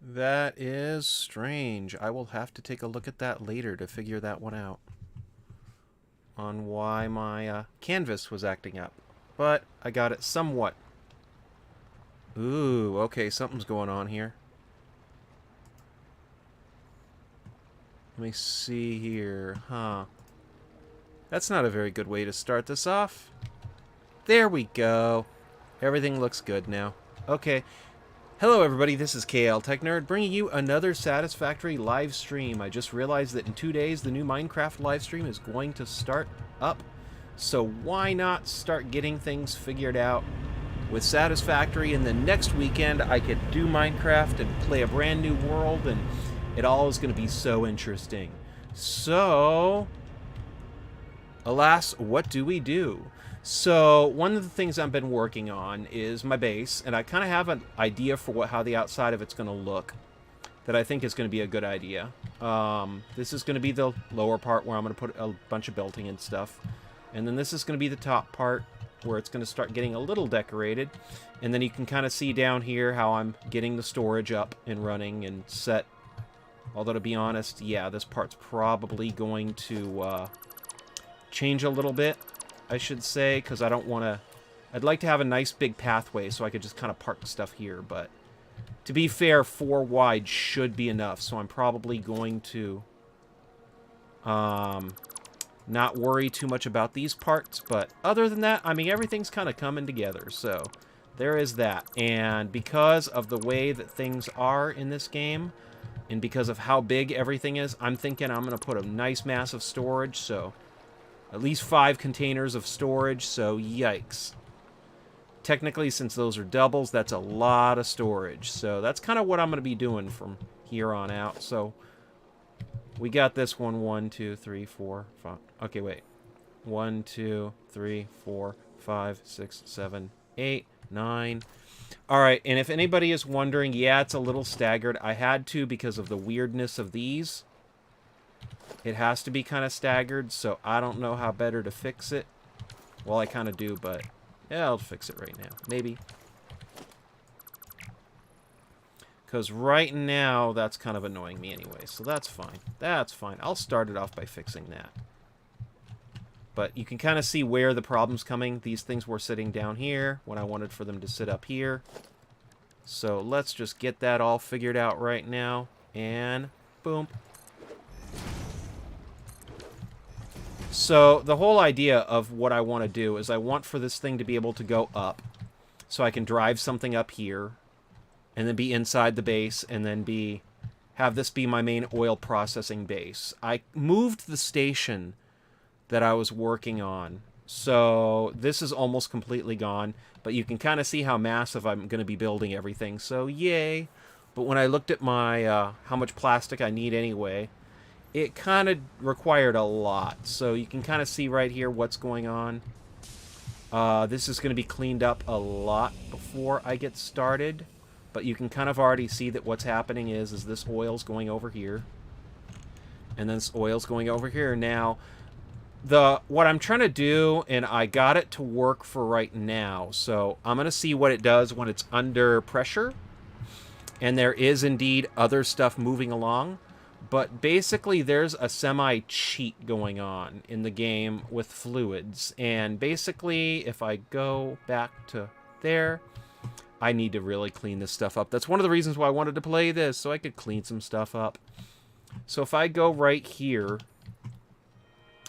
That is strange. I will have to take a look at that later to figure that one out. On why my canvas was acting up. But I got it somewhat. Ooh, okay, something's going on here. Let me see here. Huh. That's not a very good way to start this off. There we go. Everything looks good now. Okay. Hello everybody, this is KLTechNerd bringing you another Satisfactory live stream. I just realized that in 2 days the new Minecraft live stream is going to start up. So why not start getting things figured out with Satisfactory, and then next weekend I could do Minecraft and play a brand new world, and it all is going to be so interesting. So, alas, what do we do? So, one of the things I've been working on is my base, and I kind of have an idea for how the outside of it's going to look that I think is going to be a good idea. This is going to be the lower part where I'm going to put a bunch of building and stuff. And then this is going to be the top part where it's going to start getting a little decorated. And then you can kind of see down here how I'm getting the storage up and running and set. Although, to be honest, yeah, this part's probably going to change a little bit, I should say, because I don't want to... I'd like to have a nice big pathway so I could just kind of park stuff here, but to be fair, 4 wide should be enough, so I'm probably going to not worry too much about these parts, but other than that, I mean, everything's kind of coming together, so there is that. And because of the way that things are in this game, and because of how big everything is, I'm thinking I'm going to put a nice massive storage, so at least 5 containers of storage, so yikes. Technically, since those are doubles, that's a lot of storage. So that's kind of what I'm going to be doing from here on out. So we got this one, 1, 2, 3, 4, 5. Okay, wait. 1, 2, 3, 4, 5, 6, 7, 8, 9. All right, and if anybody is wondering, yeah, it's a little staggered. I had to because of the weirdness of these. It has to be kind of staggered, so I don't know how better to fix it. Well, I kind of do, but yeah, I'll fix it right now. Maybe. Because right now, that's kind of annoying me anyway, so that's fine. That's fine. I'll start it off by fixing that. But you can kind of see where the problem's coming. These things were sitting down here when I wanted for them to sit up here. So let's just get that all figured out right now. And boom. So the whole idea of what I want to do is I want for this thing to be able to go up so I can drive something up here and then be inside the base and then have this be my main oil processing base. I moved the station that I was working on, so this is almost completely gone, but you can kind of see how massive I'm going to be building everything, so yay. But when I looked at my how much plastic I need anyway, it kind of required a lot. So you can kind of see right here what's going on. This is going to be cleaned up a lot before I get started. But you can kind of already see that what's happening is this oil's going over here. And then this oil's going over here. Now, what I'm trying to do, and I got it to work for right now. So I'm going to see what it does when it's under pressure. And there is indeed other stuff moving along. But basically, there's a semi-cheat going on in the game with fluids. And basically, if I go back to there, I need to really clean this stuff up. That's one of the reasons why I wanted to play this, so I could clean some stuff up. So if I go right here,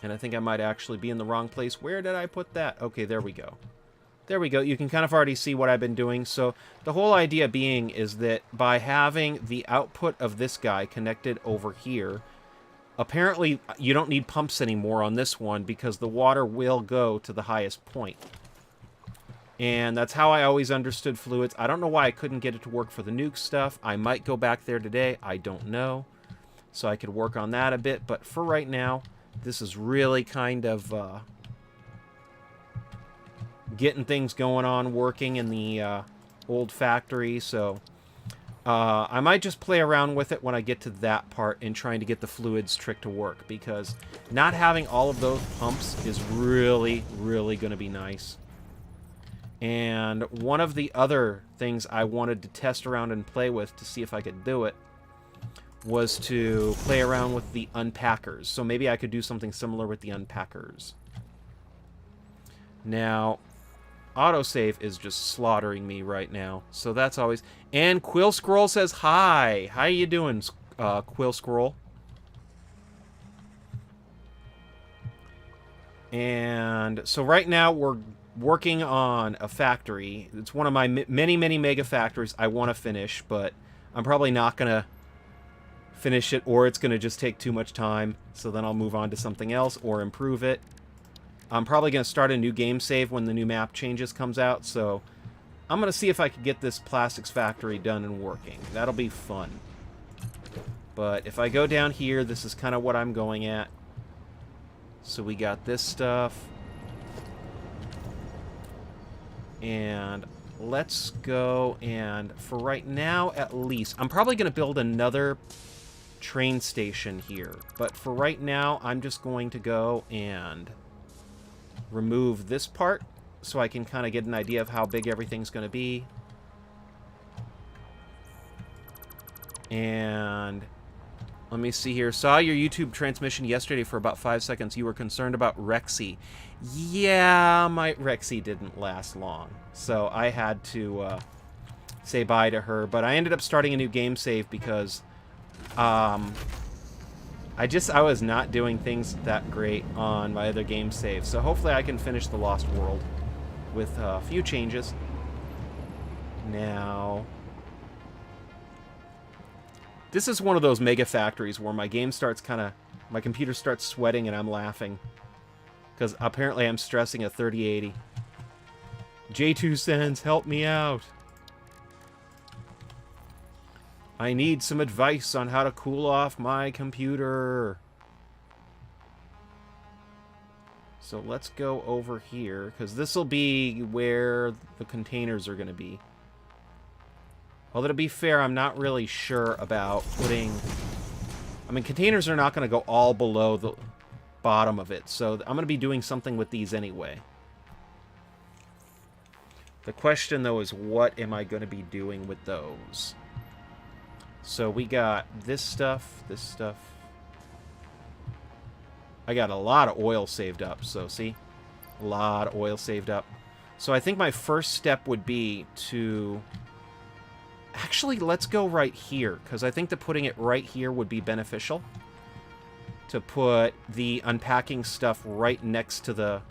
and I think I might actually be in the wrong place. Where did I put that? Okay, there we go. There we go. You can kind of already see what I've been doing. So the whole idea being is that by having the output of this guy connected over here, apparently you don't need pumps anymore on this one because the water will go to the highest point. And that's how I always understood fluids. I don't know why I couldn't get it to work for the nuke stuff. I might go back there today. I don't know. So I could work on that a bit. But for right now, this is really kind of getting things going on, working in the old factory, so I might just play around with it when I get to that part and trying to get the fluids trick to work, because not having all of those pumps is really, really going to be nice. And one of the other things I wanted to test around and play with to see if I could do it was to play around with the unpackers. So maybe I could do something similar with the unpackers. Now, autosave is just slaughtering me right now. So that's always... And Quill Scroll says hi. How you doing, Quill Scroll? And so right now we're working on a factory. It's one of my many, many mega factories I want to finish, but I'm probably not going to finish it, or it's going to just take too much time. So then I'll move on to something else or improve it. I'm probably going to start a new game save when the new map changes comes out, so I'm going to see if I can get this plastics factory done and working. That'll be fun. But if I go down here, this is kind of what I'm going at. So we got this stuff. And let's go, and for right now at least, I'm probably going to build another train station here. But for right now, I'm just going to go and remove this part so I can kind of get an idea of how big everything's going to be. And let me see here. Saw your YouTube transmission yesterday for about 5 seconds. You were concerned about Rexy. Yeah, my Rexy didn't last long. So I had to say bye to her. But I ended up starting a new game save because I was not doing things that great on my other game save. So hopefully I can finish The Lost World with a few changes. Now, this is one of those mega factories where my game starts my computer starts sweating and I'm laughing. Because apparently I'm stressing a 3080. J2 Sens, help me out. I need some advice on how to cool off my computer. So let's go over here, because this will be where the containers are going to be. Although to be fair, I'm not really sure about putting... I mean, containers are not going to go all below the bottom of it, so I'm going to be doing something with these anyway. The question, though, is what am I going to be doing with those? So we got this stuff, this stuff. I got a lot of oil saved up, so see? A lot of oil saved up. So I think my first step would be to... Actually, let's go right here, because I think that putting it right here would be beneficial. To put the unpacking stuff right next to the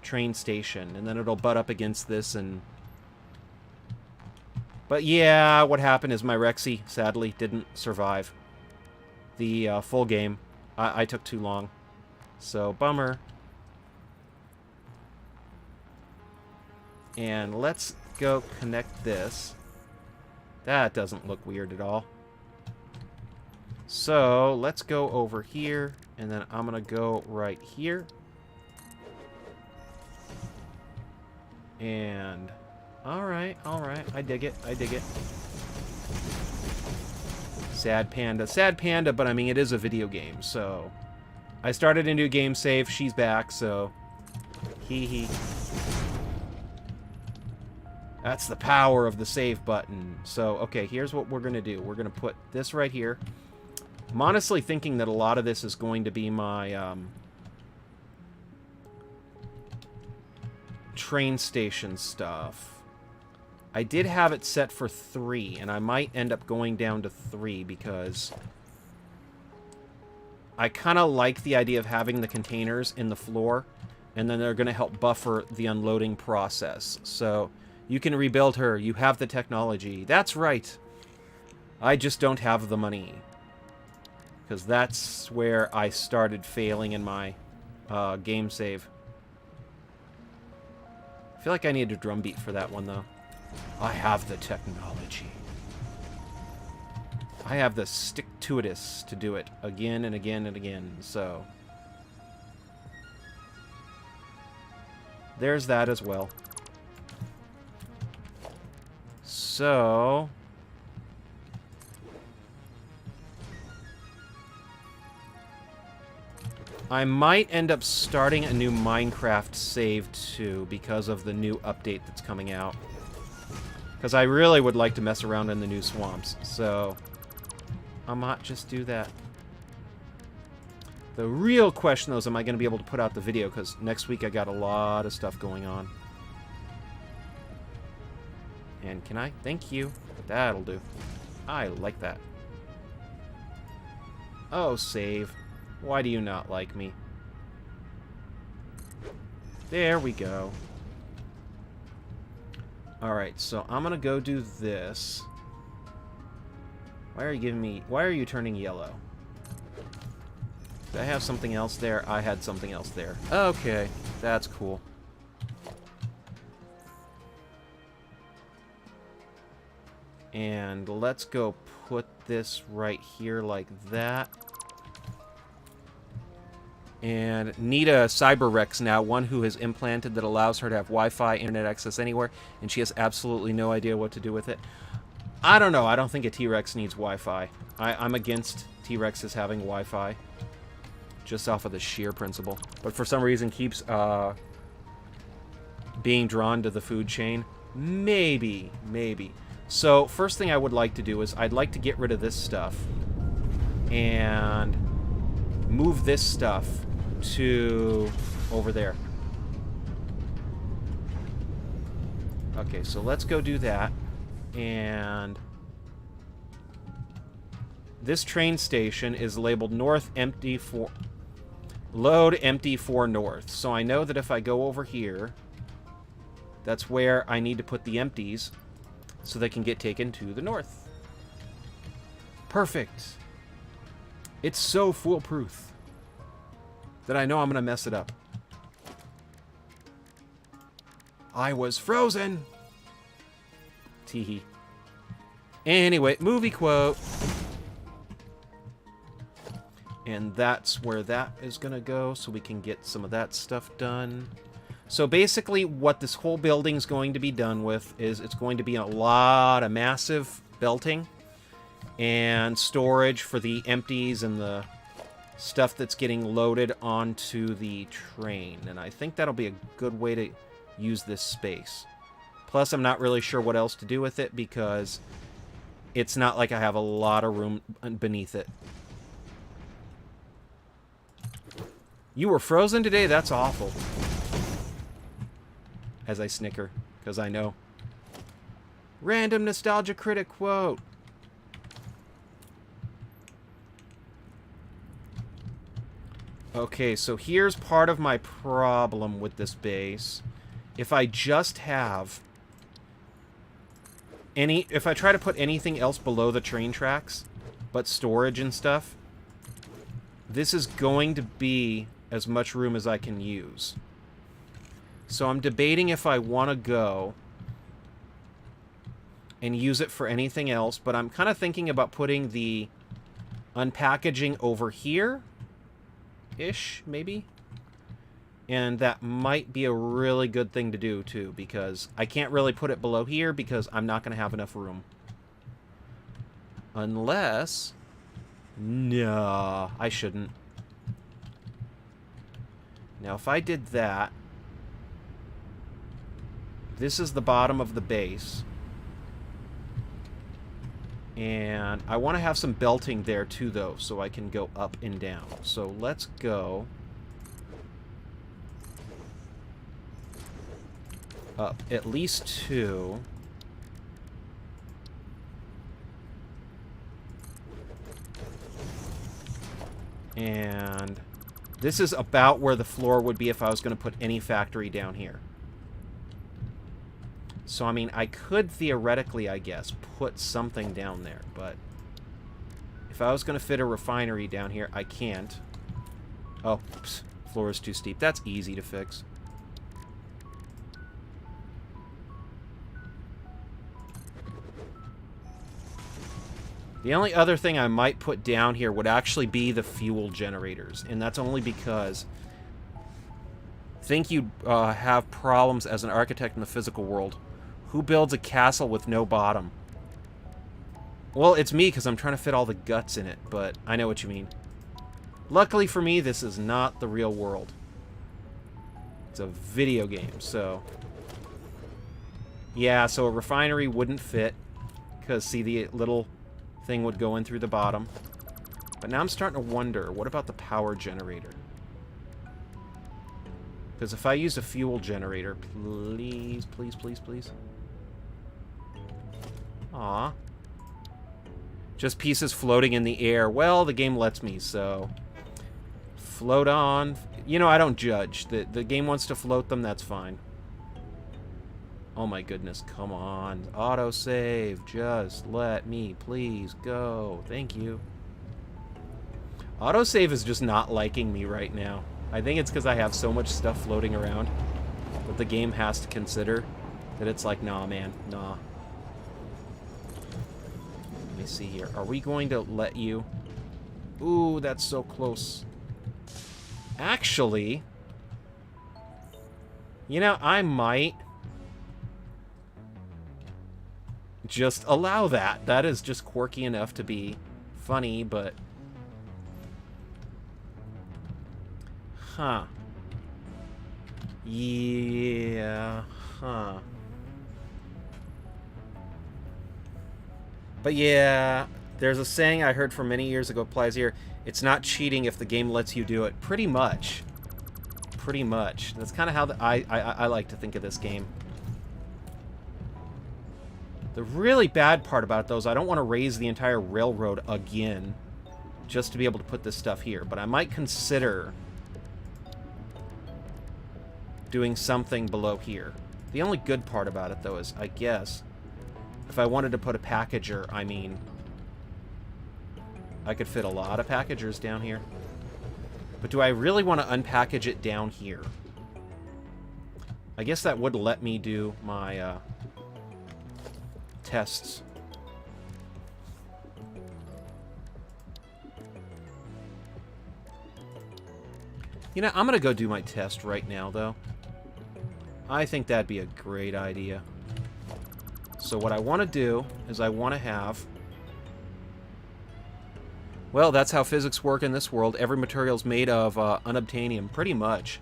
train station, and then it'll butt up against this and... But yeah, what happened is my Rexy, sadly, didn't survive the full game. I took too long. So, bummer. And let's go connect this. That doesn't look weird at all. So, let's go over here, and then I'm going to go right here. And... Alright, I dig it, I dig it. Sad panda, but I mean, it is a video game, so... I started a new game save, she's back, so... Hee. That's the power of the save button. So, okay, here's what we're gonna do. We're gonna put this right here. I'm honestly thinking that a lot of this is going to be my, train station stuff. I did have it set for 3, and I might end up going down to 3 because I kind of like the idea of having the containers in the floor, and then they're going to help buffer the unloading process. So you can rebuild her. You have the technology. That's right. I just don't have the money, because that's where I started failing in my game save. I feel like I need a drum beat for that one, though. I have the technology. I have the stick-to-itis to do it again and again and again, so... There's that as well. So... I might end up starting a new Minecraft save, too, because of the new update that's coming out. Because I really would like to mess around in the new swamps, so I might just do that. The real question, though, is am I going to be able to put out the video, because next week I got a lot of stuff going on. And can I? Thank you. That'll do. I like that. Oh, save. Why do you not like me? There we go. Alright, so I'm gonna go do this. Why are you turning yellow? Did I have something else there? I had something else there. Okay, that's cool. And let's go put this right here like that. And need a Cyber-Rex now, one who has implanted that allows her to have Wi-Fi, internet access anywhere, and she has absolutely no idea what to do with it. I don't know. I don't think a T-Rex needs Wi-Fi. I'm against T-Rexes having Wi-Fi, just off of the sheer principle. But for some reason keeps being drawn to the food chain. Maybe. So, first thing I would like to do is I'd like to get rid of this stuff and move this stuff to over there. Okay, so let's go do that. And this train station is labeled north empty for load empty for north. So I know that if I go over here, that's where I need to put the empties so they can get taken to the north. Perfect. It's so foolproof that I know I'm going to mess it up. I was frozen. Teehee. Anyway, movie quote. And that's where that is going to go, so we can get some of that stuff done. So basically, what this whole building's going to be done with is it's going to be a lot of massive belting and storage for the empties and the stuff that's getting loaded onto the train. And I think that'll be a good way to use this space. Plus, I'm not really sure what else to do with it because it's not like I have a lot of room beneath it. You were frozen today? That's awful. As I snicker, because I know. Random Nostalgia Critic quote. Okay, so here's part of my problem with this base. If I just have if I try to put anything else below the train tracks, but storage and stuff, this is going to be as much room as I can use. So I'm debating if I want to go and use it for anything else, but I'm kind of thinking about putting the unpackaging over here-ish, maybe? And that might be a really good thing to do, too, because I can't really put it below here because I'm not going to have enough room. Unless... No, I shouldn't. Now, if I did that... This is the bottom of the base. And I want to have some belting there, too, though, so I can go up and down. So let's go... up at least 2. And this is about where the floor would be if I was going to put any factory down here. So, I mean, I could theoretically, I guess, put something down there, but if I was going to fit a refinery down here, I can't. Oh, oops, floor is too steep. That's easy to fix. The only other thing I might put down here would actually be the fuel generators, and that's only because I think you'd have problems as an architect in the physical world. Who builds a castle with no bottom? Well, it's me, because I'm trying to fit all the guts in it, but I know what you mean. Luckily for me, this is not the real world. It's a video game, so... Yeah, so a refinery wouldn't fit. Because, see, the little thing would go in through the bottom. But now I'm starting to wonder, what about the power generator? Because if I use a fuel generator, please, please, please, please. Aw. Just pieces floating in the air. Well, the game lets me, so... Float on. You know, I don't judge. The game wants to float them, that's fine. Oh my goodness, come on. Autosave. Just let me please go. Thank you. Autosave is just not liking me right now. I think it's because I have so much stuff floating around that the game has to consider that it's like, nah, man, nah. Let me see here. Are we going to let you... Ooh, that's so close. Actually, you know, I might just allow that. That is just quirky enough to be funny, but... Huh. Yeah. Huh. But yeah, there's a saying I heard from many years ago applies here. It's not cheating if the game lets you do it. Pretty much. Pretty much. That's kind of how I like to think of this game. The really bad part about it, though, is I don't want to raise the entire railroad again just to be able to put this stuff here. But I might consider doing something below here. The only good part about it, though, is, I guess, if I wanted to put a packager, I mean... I could fit a lot of packagers down here. But do I really want to unpackage it down here? I guess that would let me do my tests. You know, I'm going to go do my test right now, though. I think that'd be a great idea. So what I want to do is I want to have... Well, that's how physics work in this world. Every material's made of unobtainium, pretty much.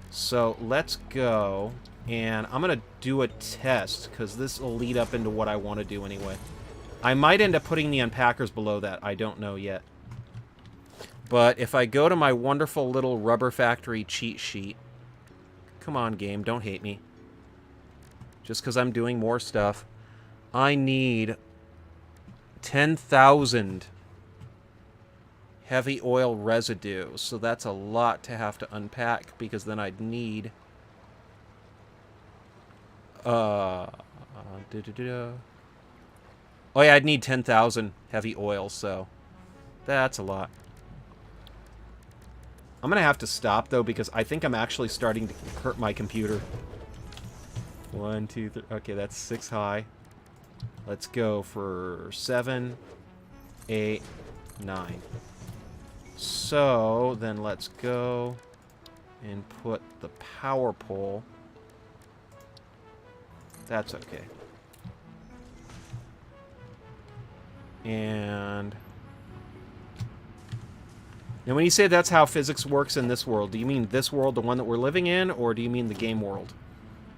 So let's go, and I'm going to do a test, because this will lead up into what I want to do anyway. I might end up putting the unpackers below that. I don't know yet. But if I go to my wonderful little rubber factory cheat sheet... Come on, game, don't hate me. Just because I'm doing more stuff. I need 10,000 heavy oil residue. So that's a lot to have to unpack, because then I'd need... Oh yeah, I'd need 10,000 heavy oil, so... That's a lot. I'm going to have to stop, though, because I think I'm actually starting to hurt my computer. 1, 2, 3... Okay, that's 6 high. Let's go for 7, 8, 9. So, then let's go and put the power pole. That's okay. And... Now, when you say that's how physics works in this world, do you mean this world, the one that we're living in, or do you mean the game world?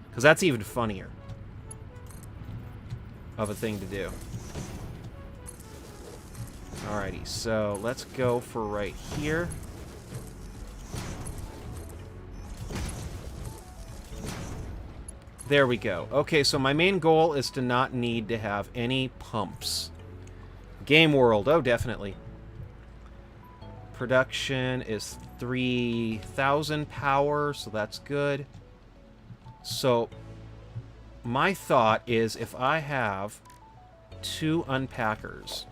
Because that's even funnier of a thing to do. Alrighty, so let's go for right here. There we go. Okay, so my main goal is to not need to have any pumps. Game world, oh, definitely. Production is 3,000 power, so that's good. So, my thought is if I have 2 unpackers,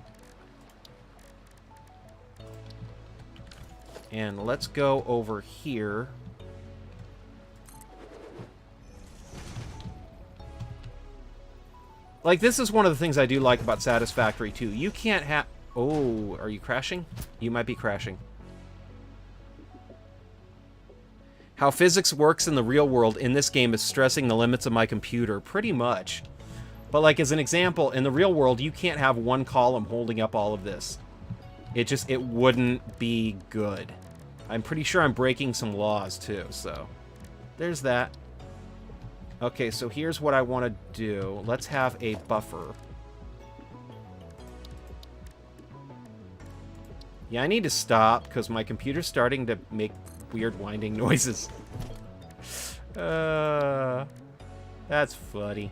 and let's go over here. Like, this is one of the things I do like about Satisfactory, too. You can't have... Oh, are you crashing? You might be crashing. How physics works in the real world in this game is stressing the limits of my computer, pretty much. But like as an example, in the real world, you can't have one column holding up all of this. It wouldn't be good. I'm pretty sure I'm breaking some laws, too, so... There's that. Okay, so here's what I want to do. Let's have a buffer. Yeah, I need to stop, because my computer's starting to make weird winding noises. That's funny.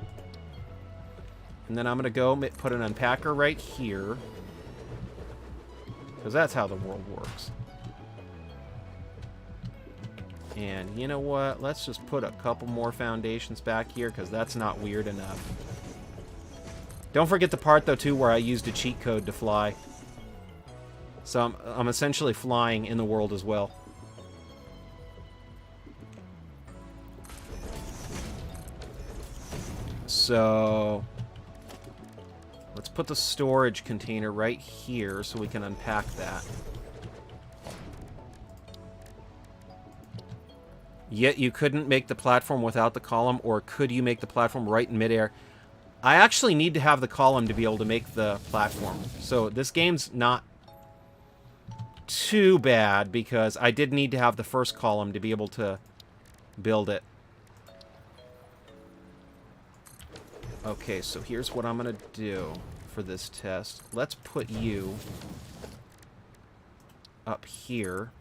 And then I'm going to go put an unpacker right here. Because that's how the world works. And you know what? Let's just put a couple more foundations back here, because that's not weird enough. Don't forget the part, though, too, where I used a cheat code to fly. So I'm essentially flying in the world as well. So let's put the storage container right here so we can unpack that. Yet you couldn't make the platform without the column, or could you make the platform right in midair? I actually need to have the column to be able to make the platform. So this game's not too bad, because I did need to have the first column to be able to build it. Okay, so here's what I'm going to do for this test. Let's put you up here.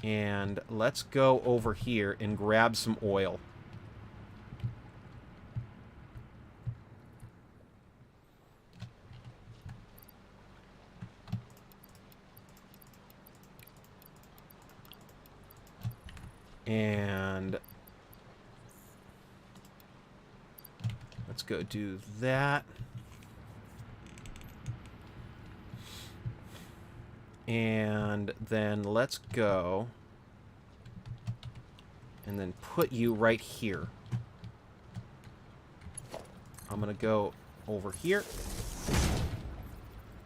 And let's go over here and grab some oil. And let's go do that. And then let's go and then put you right here. I'm going to go over here.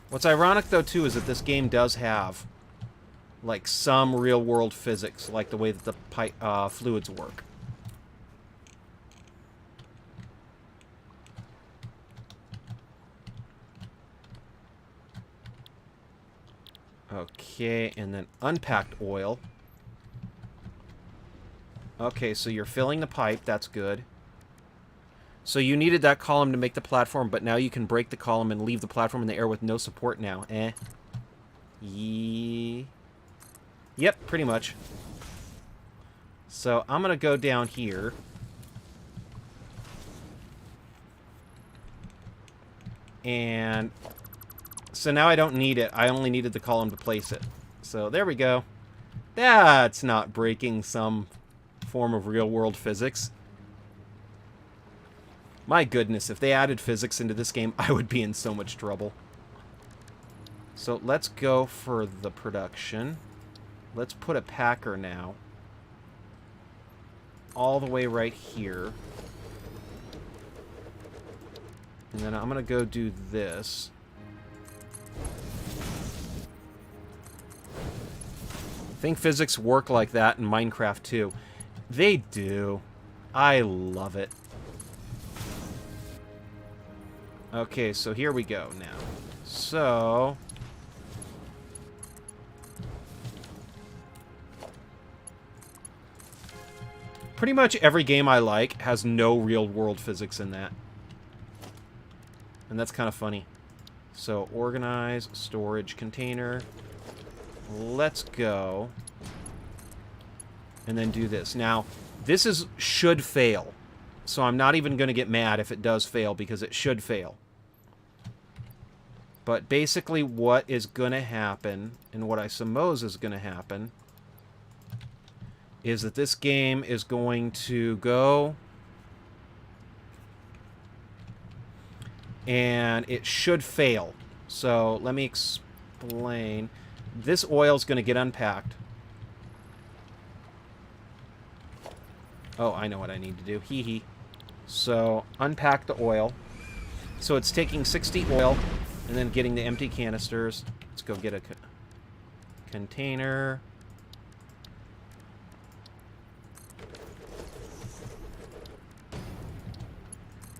What's ironic, though, too, is that this game does have like some real-world physics, like the way that the fluids work. Okay, and then unpacked oil. Okay, so you're filling the pipe. That's good. So you needed that column to make the platform, but now you can break the column and leave the platform in the air with no support now. Yep, pretty much. So I'm going to go down here. And so now I don't need it. I only needed the column to place it. So there we go. That's not breaking some form of real-world physics. My goodness, if they added physics into this game, I would be in so much trouble. So let's go for the production. Let's put a packer now. All the way right here. And then I'm going to go do this. I think physics work like that in Minecraft too. They do. I love it. Okay, so here we go now. So pretty much every game I like has no real-world physics in that. And that's kind of funny. So, organize, storage container. Let's go. And then do this. Now, this should fail. So I'm not even going to get mad if it does fail, because it should fail. But basically what is going to happen, and what I suppose is going to happen, is that this game is going to go, and it should fail. So let me explain. This oil is going to get unpacked. Oh, I know what I need to do. Hee hee. So unpack the oil. So it's taking 60 oil and then getting the empty canisters. Let's go get a container.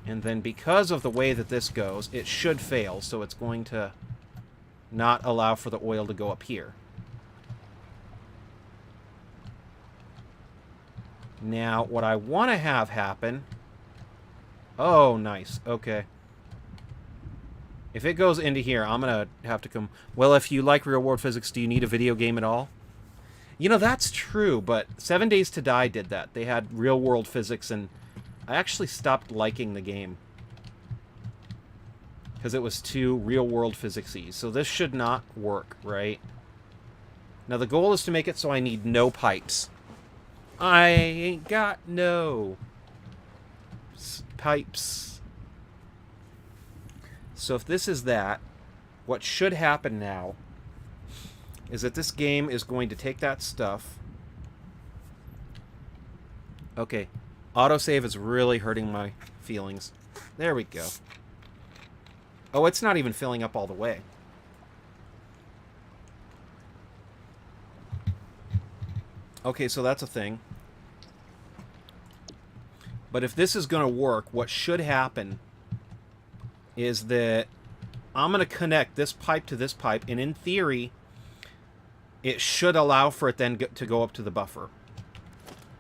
And then because of the way that this goes, it should fail, so it's going to not allow for the oil to go up here. Now, what I want to have happen... Oh, nice. Okay. If it goes into here, I'm going to have to come... Well, if you like real-world physics, do you need a video game at all? You know, that's true, but 7 Days to Die did that. They had real-world physics, and I actually stopped liking the game. Because it was too real-world physics-y. So this should not work, right? Now, the goal is to make it so I need no pipes. I ain't got no pipes. So if this is that, what should happen now is that this game is going to take that stuff. Okay. Autosave is really hurting my feelings. There we go. Oh, it's not even filling up all the way. Okay, so that's a thing. But if this is going to work, what should happen is that I'm going to connect this pipe to this pipe, and in theory, it should allow for it then to go up to the buffer.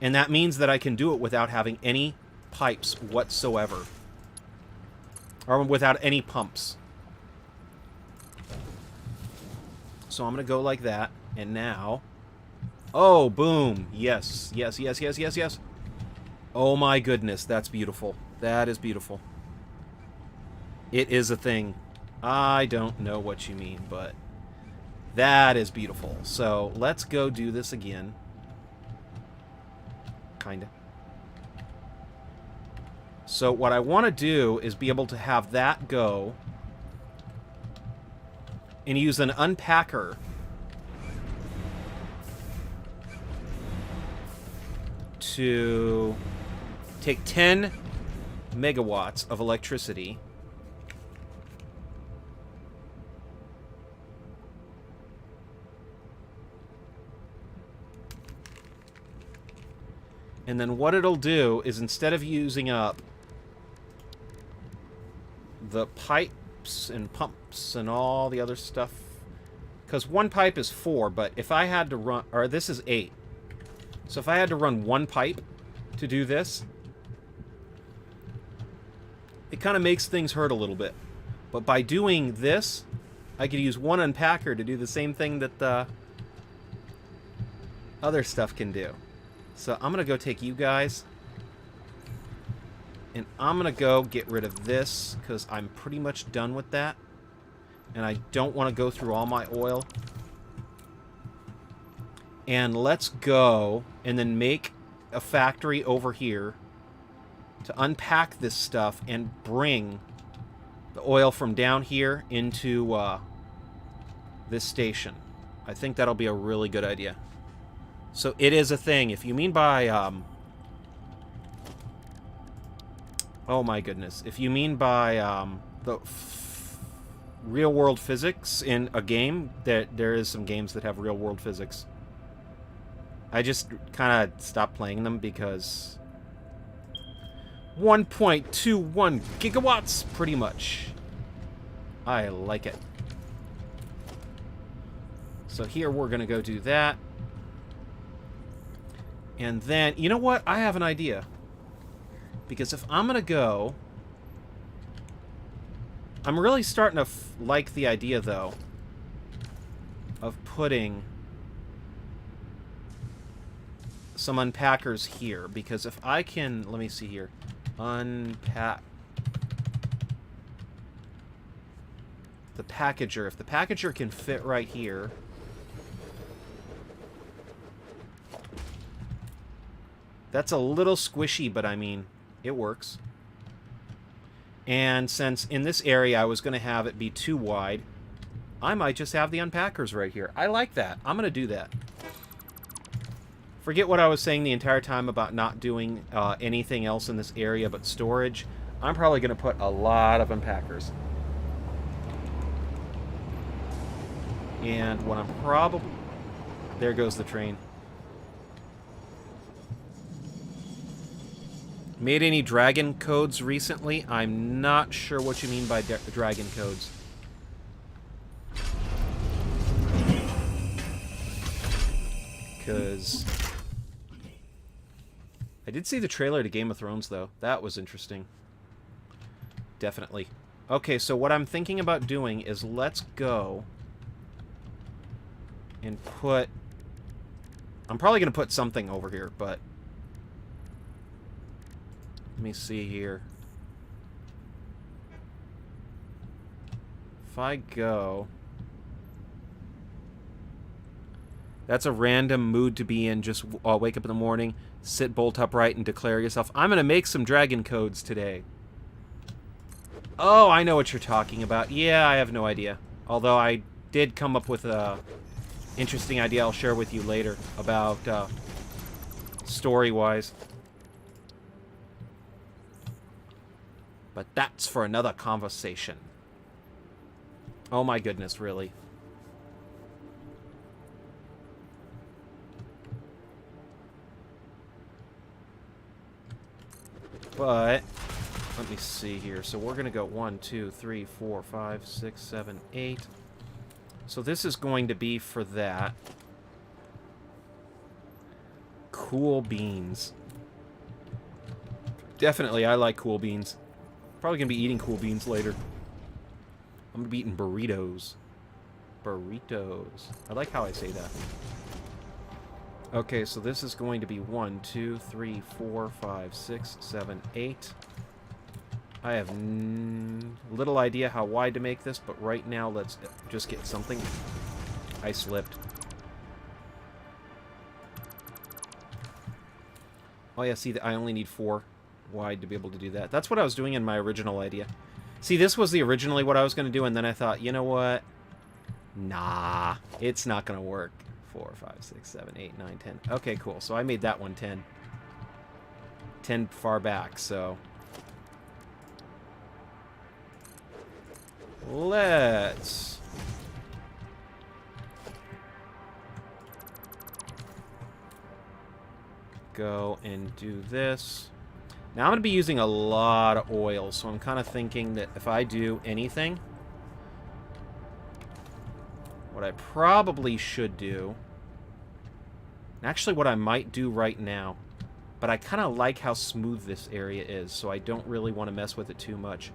And that means that I can do it without having any pipes whatsoever. Or without any pumps. So I'm going to go like that. And now... Oh, boom. Yes. Yes, yes, yes, yes, yes. Oh my goodness. That's beautiful. That is beautiful. It is a thing. I don't know what you mean, but... That is beautiful. So, let's go do this again. Kinda. So, what I want to do is be able to have that go and use an unpacker to take 10 megawatts of electricity and then what it'll do is instead of using up the pipes and pumps and all the other stuff, because one pipe is 4, but if I had to run, or this is 8, so if I had to run one pipe to do this, it kind of makes things hurt a little bit. But by doing this, I could use one unpacker to do the same thing that the other stuff can do. So I'm going to go take you guys, and I'm going to go get rid of this, because I'm pretty much done with that. And I don't want to go through all my oil. And let's go and then make a factory over here to unpack this stuff and bring the oil from down here into this station. I think that'll be a really good idea. So it is a thing. If you mean by... oh my goodness. If you mean by the real-world physics in a game, there is some games that have real-world physics. I just kind of stopped playing them because 1.21 gigawatts, pretty much. I like it. So here we're going to go do that. And then, you know what? I have an idea. Because if I'm going to go... I'm really starting to like the idea, though, of putting some unpackers here. Because if I can... Let me see here. Unpack... the packager. If the packager can fit right here... That's a little squishy, but I mean, it works. And since in this area I was going to have it be too wide, I might just have the unpackers right here. I like that. I'm going to do that. Forget what I was saying the entire time about not doing anything else in this area but storage. I'm probably going to put a lot of unpackers. And what I'm probably... There goes the train. Made any dragon codes recently? I'm not sure what you mean by dragon codes. Because I did see the trailer to Game of Thrones, though. That was interesting. Definitely. Okay, so what I'm thinking about doing is let's go and put... I'm probably going to put something over here, but... Let me see here. If I go... That's a random mood to be in. Just wake up in the morning, sit bolt upright, and declare yourself, I'm going to make some dragon codes today. Oh, I know what you're talking about. Yeah, I have no idea. Although I did come up with a interesting idea I'll share with you later about story-wise. But that's for another conversation. Oh my goodness, really. But let me see here. So we're going to go 1, 2, 3, 4, 5, 6, 7, 8. So this is going to be for that. Cool beans. Definitely, I like cool beans. Probably going to be eating cool beans later. I'm going to be eating burritos. Burritos. I like how I say that. Okay, so this is going to be 1, 2, 3, 4, 5, 6, 7, 8. I have little idea how wide to make this, but right now let's just get something. I slipped. Oh yeah, see, I only need 4 wide to be able to do that. That's what I was doing in my original idea. See, this was originally what I was going to do, and then I thought, you know what? Nah, it's not going to work. 4, 5, 6, 7, 8, 9, 10. Okay, cool. So I made that one 10. 10 far back, so... Let's... go and do this. Now I'm going to be using a lot of oil, so I'm kind of thinking that if I do anything... What I probably should do... Actually, what I might do right now... But I kind of like how smooth this area is, so I don't really want to mess with it too much.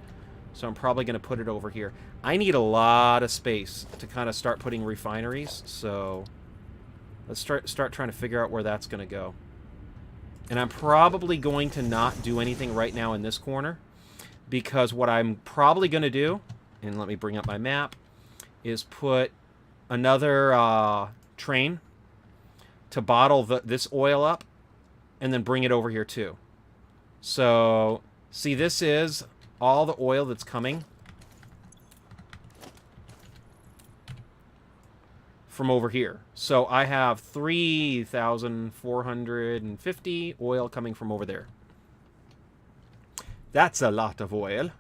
So I'm probably going to put it over here. I need a lot of space to kind of start putting refineries, so... Let's start trying to figure out where that's going to go. And I'm probably going to not do anything right now in this corner, because what I'm probably going to do, and let me bring up my map, is put another train to bottle this oil up, and then bring it over here too. So, see, this is all the oil that's coming from over here. So I have 3,450 oil coming from over there. That's a lot of oil.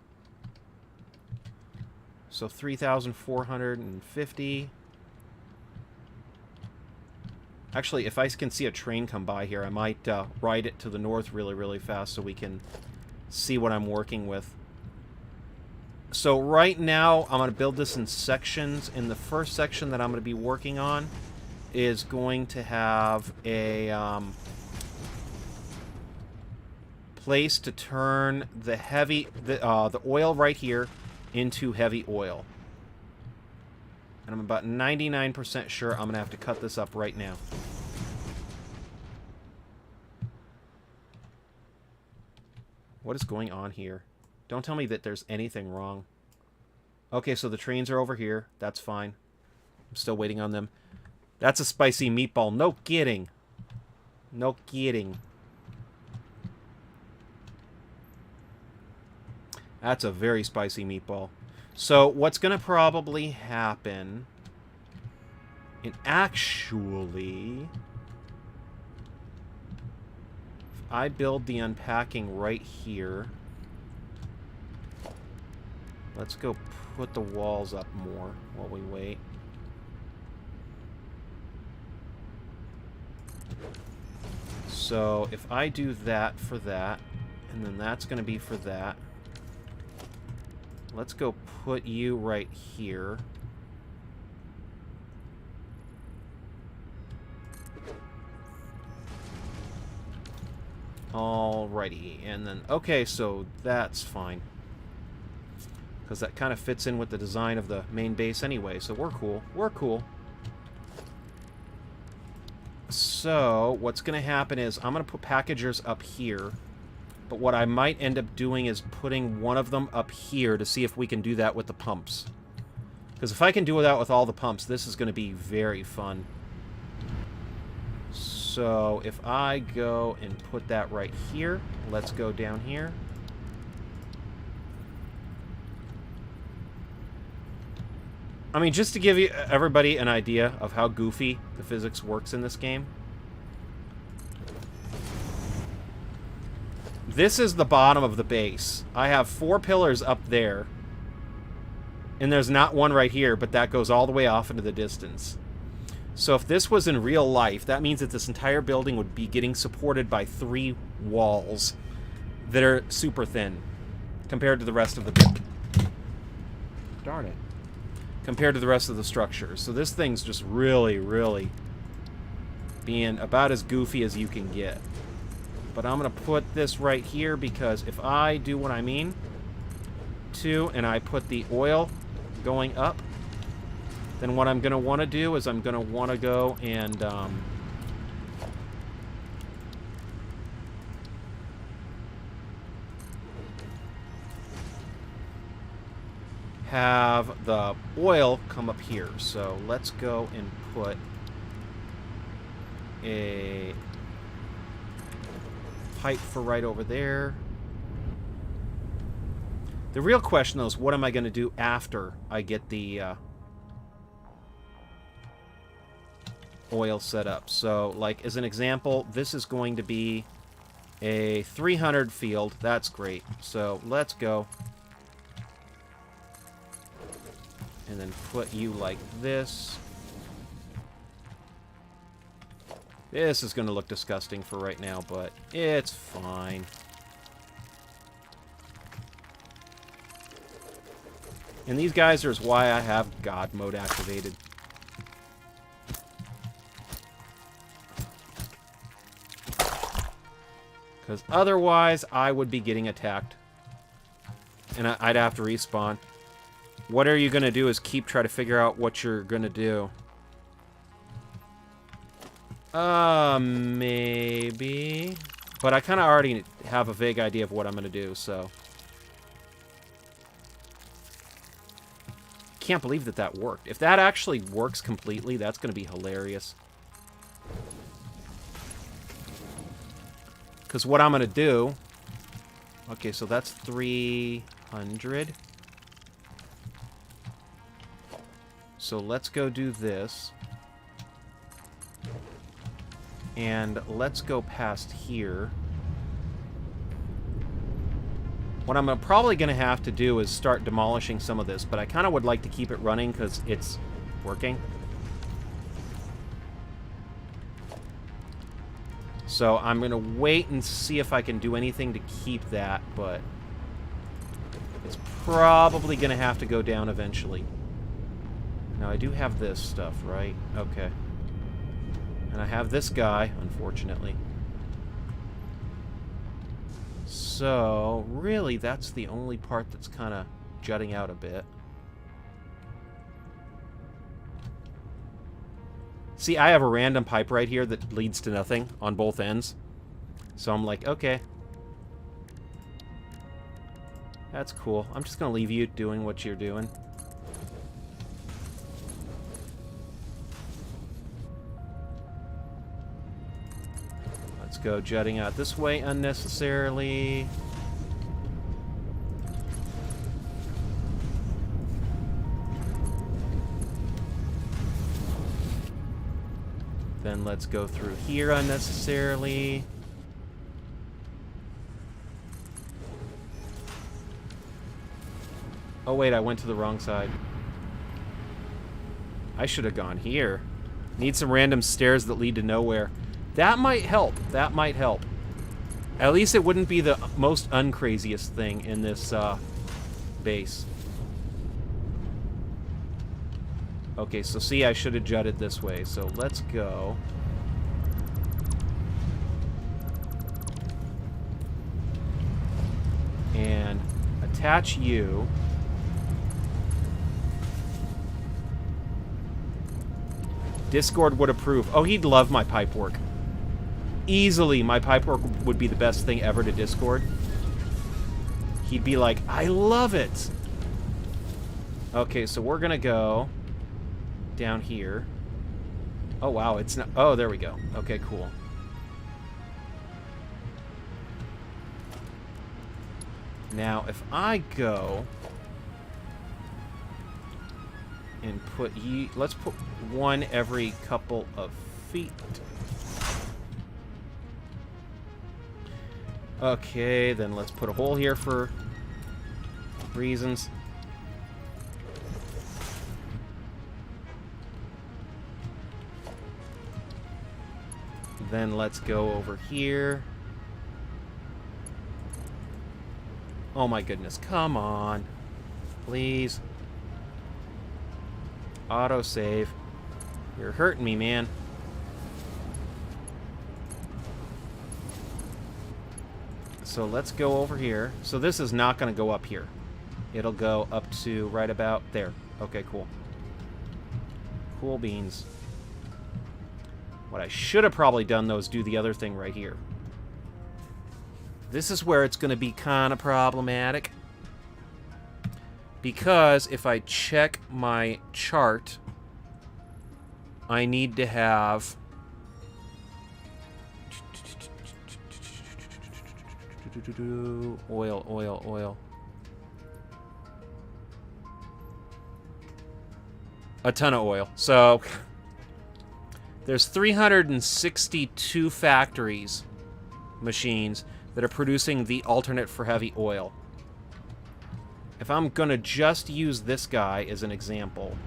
So 3,450. Actually, if I can see a train come by here, I might ride it to the north really, really fast so we can see what I'm working with. So right now, I'm going to build this in sections, and the first section that I'm going to be working on is going to have a place to turn the oil right here into heavy oil. And I'm about 99% sure I'm going to have to cut this up right now. What is going on here? Don't tell me that there's anything wrong. Okay, so the trains are over here. That's fine. I'm still waiting on them. That's a spicy meatball. No kidding. No kidding. That's a very spicy meatball. So what's going to probably happen... And actually... If I build the unpacking right here... Let's go put the walls up more while we wait. So if I do that for that, And then that's going to be for that. Let's go put you right here. Alrighty, and then, okay, so that's fine. Because that kind of fits in with the design of the main base anyway, so we're cool. We're cool. So, what's going to happen is, I'm going to put packagers up here, but what I might end up doing is putting one of them up here to see if we can do that with the pumps. Because if I can do that with all the pumps, this is going to be very fun. So, if I go and put that right here, let's go down here. I mean, just to give you everybody an idea of how goofy the physics works in this game. This is the bottom of the base. I have 4 pillars up there. And there's not one right here, but that goes all the way off into the distance. So if this was in real life, that means that this entire building would be getting supported by 3 walls that are super thin compared to the rest of the building. Darn it. Compared to the rest of the structure. So this thing's just really, really being about as goofy as you can get. But I'm going to put this right here because if I do what I mean to, and I put the oil going up, then what I'm going to want to do is I'm going to want to go and have the oil come up here. So let's go and put a pipe for right over there. The real question, though, is what am I going to do after I get the oil set up? So, like, as an example, this is going to be a 300 field. That's great. So, let's go. And then put you like this. This is going to look disgusting for right now, but it's fine. And these guys are why I have God mode activated. Because otherwise, I would be getting attacked. And I'd have to respawn. What are you going to do is try to figure out what you're going to do. Maybe. But I kind of already have a vague idea of what I'm going to do, so. Can't believe that that worked. If that actually works completely, that's going to be hilarious. Because what I'm going to do... Okay, so that's 300. So let's go do this. And let's go past here. What I'm probably going to have to do is start demolishing some of this, but I kind of would like to keep it running because it's working. So I'm going to wait and see if I can do anything to keep that, but it's probably going to have to go down eventually. Now, I do have this stuff, right? Okay. And I have this guy, unfortunately. So, really, that's the only part that's kind of jutting out a bit. See, I have a random pipe right here that leads to nothing on both ends. So I'm like, okay. That's cool. I'm just going to leave you doing what you're doing. Let's go jutting out this way unnecessarily. Then let's go through here unnecessarily. Oh wait, I went to the wrong side. I should have gone here. Need some random stairs that lead to nowhere. That might help. That might help. At least it wouldn't be the most uncraziest thing in this base. Okay, so see, I should have jutted this way. So let's go. And attach you. Discord would approve. Oh, he'd love my pipework. Easily, my pipework would be the best thing ever to Discord. He'd be like, I love it! Okay, so we're gonna go down here. Oh, wow, it's not... Oh, there we go. Okay, cool. Now, if I go and put ye... Let's put one every couple of feet. Okay, then let's put a hole here for reasons. Then let's go over here. Oh my goodness, come on. Please. Autosave. You're hurting me, man. So let's go over here. So this is not going to go up here. It'll go up to right about there. Okay, cool. Cool beans. What I should have probably done, though, is do the other thing right here. This is where it's going to be kind of problematic. Because if I check my chart, I need to have... Oil, oil, oil. A ton of oil. So... There's 362 factories, machines, that are producing the alternate for heavy oil. If I'm going to just use this guy as an example...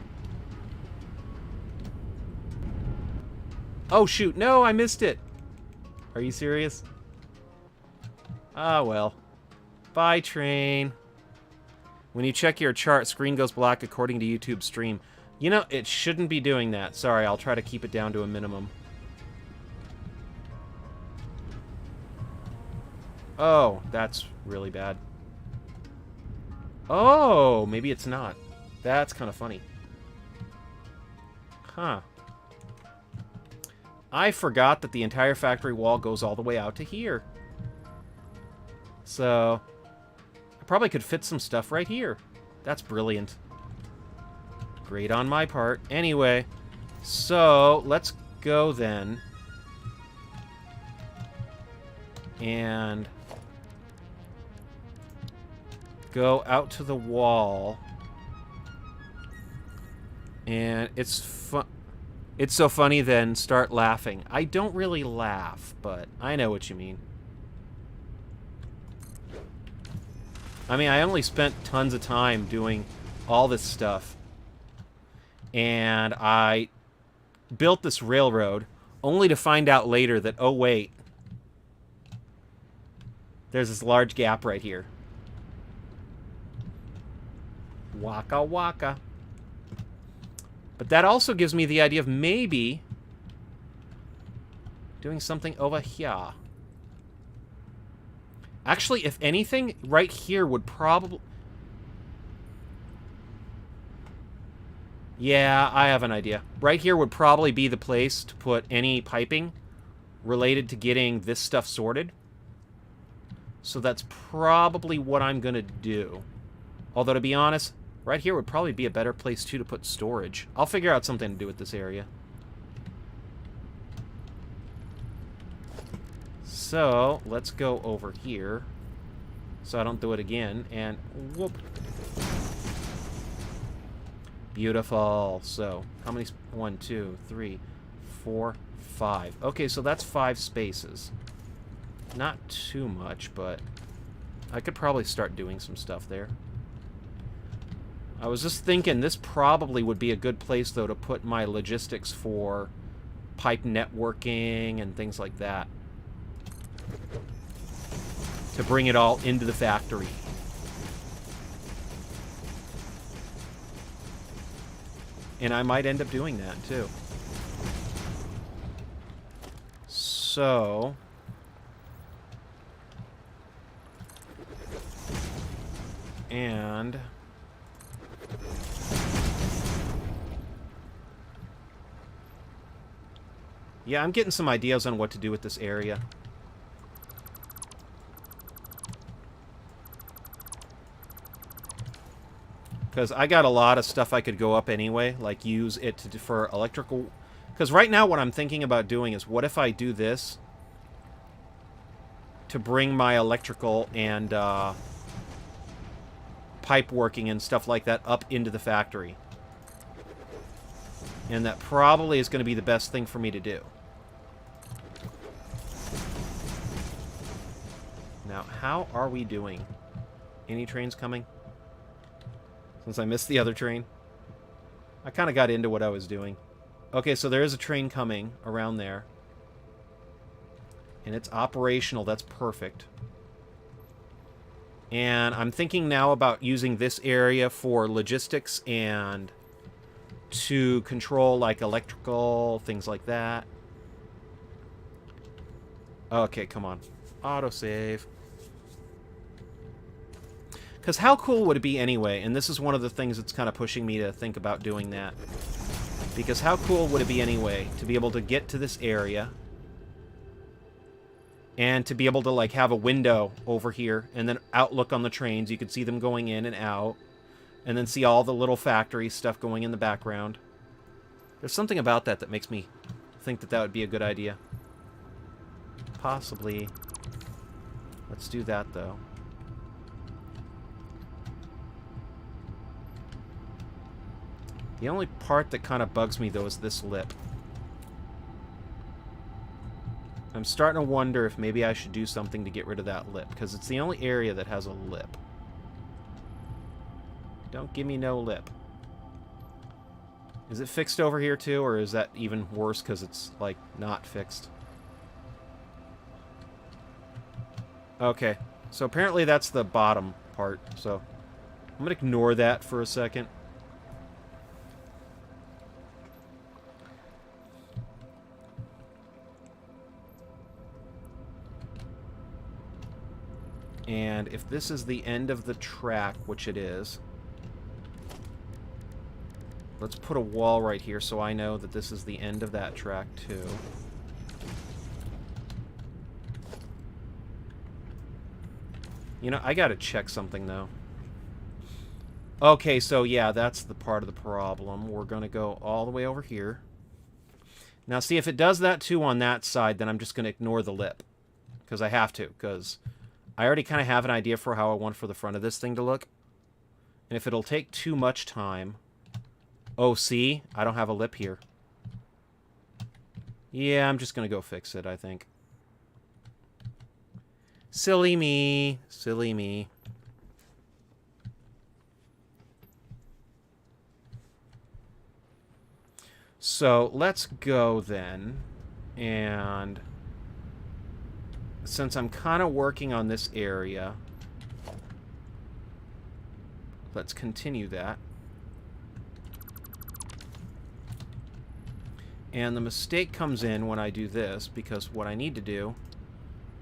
Oh, shoot. No, I missed it. Are you serious? Ah, well. Bye, train. When you check your chart, screen goes black according to YouTube stream. You know, it shouldn't be doing that. Sorry, I'll try to keep it down to a minimum. Oh, that's really bad. Oh, maybe it's not. That's kind of funny. Huh. I forgot that the entire factory wall goes all the way out to here. So, I probably could fit some stuff right here. That's brilliant. Great on my part. Anyway, so let's go then. And go out to the wall. And it's so funny then start laughing. I don't really laugh, but I know what you mean. I mean, I only spent tons of time doing all this stuff. And I built this railroad, only to find out later that, oh wait, there's this large gap right here. Waka waka. But that also gives me the idea of maybe doing something over here. Actually, if anything, right here would probably... Yeah, I have an idea. Right here would probably be the place to put any piping related to getting this stuff sorted. So that's probably what I'm going to do. Although, to be honest, right here would probably be a better place, too, to put storage. I'll figure out something to do with this area. So, let's go over here. So I don't do it again. And, whoop. Beautiful. So, how many? 1, 2, 3, 4, 5. Okay, so that's 5 spaces. Not too much, but I could probably start doing some stuff there. I was just thinking this probably would be a good place, though, to put my logistics for pipe networking and things like that. to bring it all into the factory. And I might end up doing that, too. So... And... yeah, I'm getting some ideas on what to do with this area. Because I got a lot of stuff I could go up anyway, like use it to, for electrical... Because right now what I'm thinking about doing is, what if I do this to bring my electrical and pipe working and stuff like that up into the factory? And that probably is going to be the best thing for me to do. Now, how are we doing? Any trains coming? Since I missed the other train. I kind of got into what I was doing. Okay, so there is a train coming around there. And it's operational. That's perfect. And I'm thinking now about using this area for logistics and to control, like, electrical, things like that. Okay, come on. Autosave. Because how cool would it be anyway? And this is one of the things that's kind of pushing me to think about doing that. Because how cool would it be anyway to be able to get to this area and to be able to, like, have a window over here and then outlook on the trains. You could see them going in and out and then see all the little factory stuff going in the background. There's something about that that makes me think that that would be a good idea. Possibly. Let's do that, though. The only part that kind of bugs me, though, is this lip. I'm starting to wonder if maybe I should do something to get rid of that lip, because it's the only area that has a lip. Don't give me no lip. Is it fixed over here, too, or is that even worse because it's, like, not fixed? Okay, so apparently that's the bottom part, so I'm going to ignore that for a second. And if this is the end of the track, which it is, let's put a wall right here so I know that this is the end of that track, too. You know, I gotta check something, though. Okay, so yeah, that's the part of the problem. We're gonna go all the way over here. Now, see, if it does that, too, on that side, then I'm just gonna ignore the lip. Because I have to, because I already kind of have an idea for how I want for the front of this thing to look. And if it'll take too much time... Oh, see? I don't have a lip here. Yeah, I'm just going to go fix it, I think. Silly me. Silly me. So, let's go then. And... since I'm kind of working on this area, let's continue that. And the mistake comes in when I do this, because what I need to do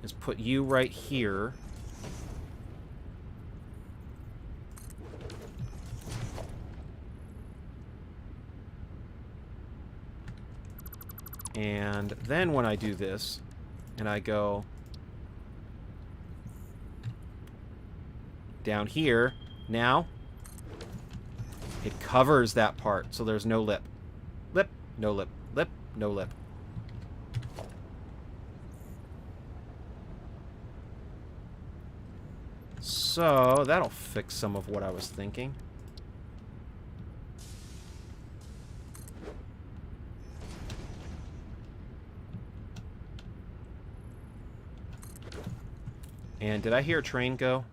is put you right here. And then when I do this, and I go down here, now it covers that part, so there's no lip. Lip, no lip. Lip, no lip. So that'll fix some of what I was thinking. And did I hear a train go?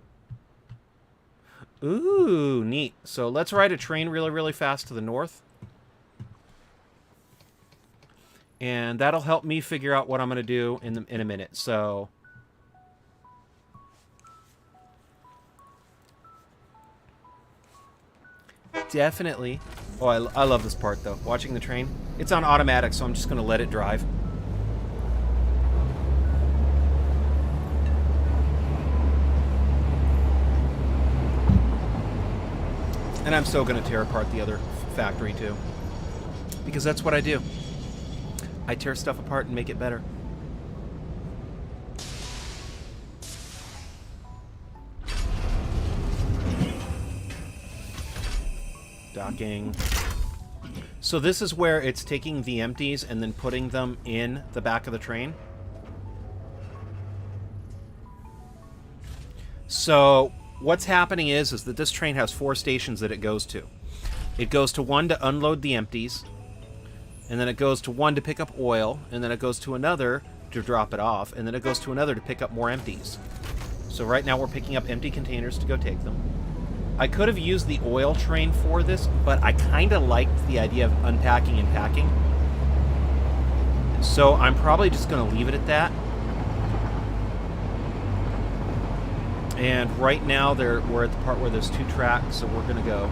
Ooh, neat. So let's ride a train really, really fast to the north. And that'll help me figure out what I'm going to do in a minute. So definitely... Oh, I love this part, though. Watching the train. It's on automatic, so I'm just going to let it drive. And I'm still going to tear apart the other factory, too. Because that's what I do. I tear stuff apart and make it better. Docking. So this is where it's taking the empties and then putting them in the back of the train. So what's happening is that this train has 4 stations that it goes to. It goes to one to unload the empties, and then it goes to one to pick up oil, and then it goes to another to drop it off, and then it goes to another to pick up more empties. So right now we're picking up empty containers to go take them. I could have used the oil train for this, but I kind of liked the idea of unpacking and packing. So I'm probably just going to leave it at that. And right now we're at the part where there's 2 tracks, so we're going to go.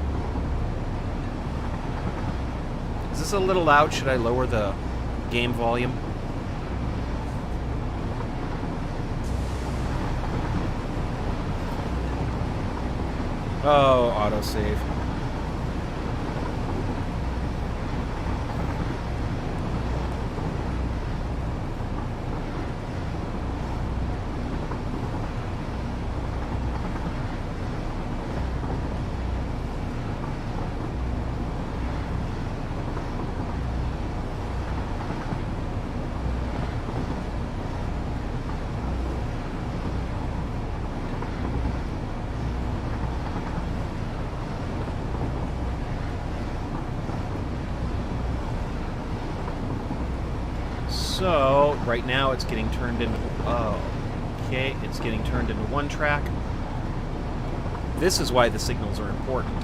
Is this a little loud? Should I lower the game volume? Oh, autosave. So, right now it's getting turned into... Oh, okay, it's getting turned into 1 track. This is why the signals are important.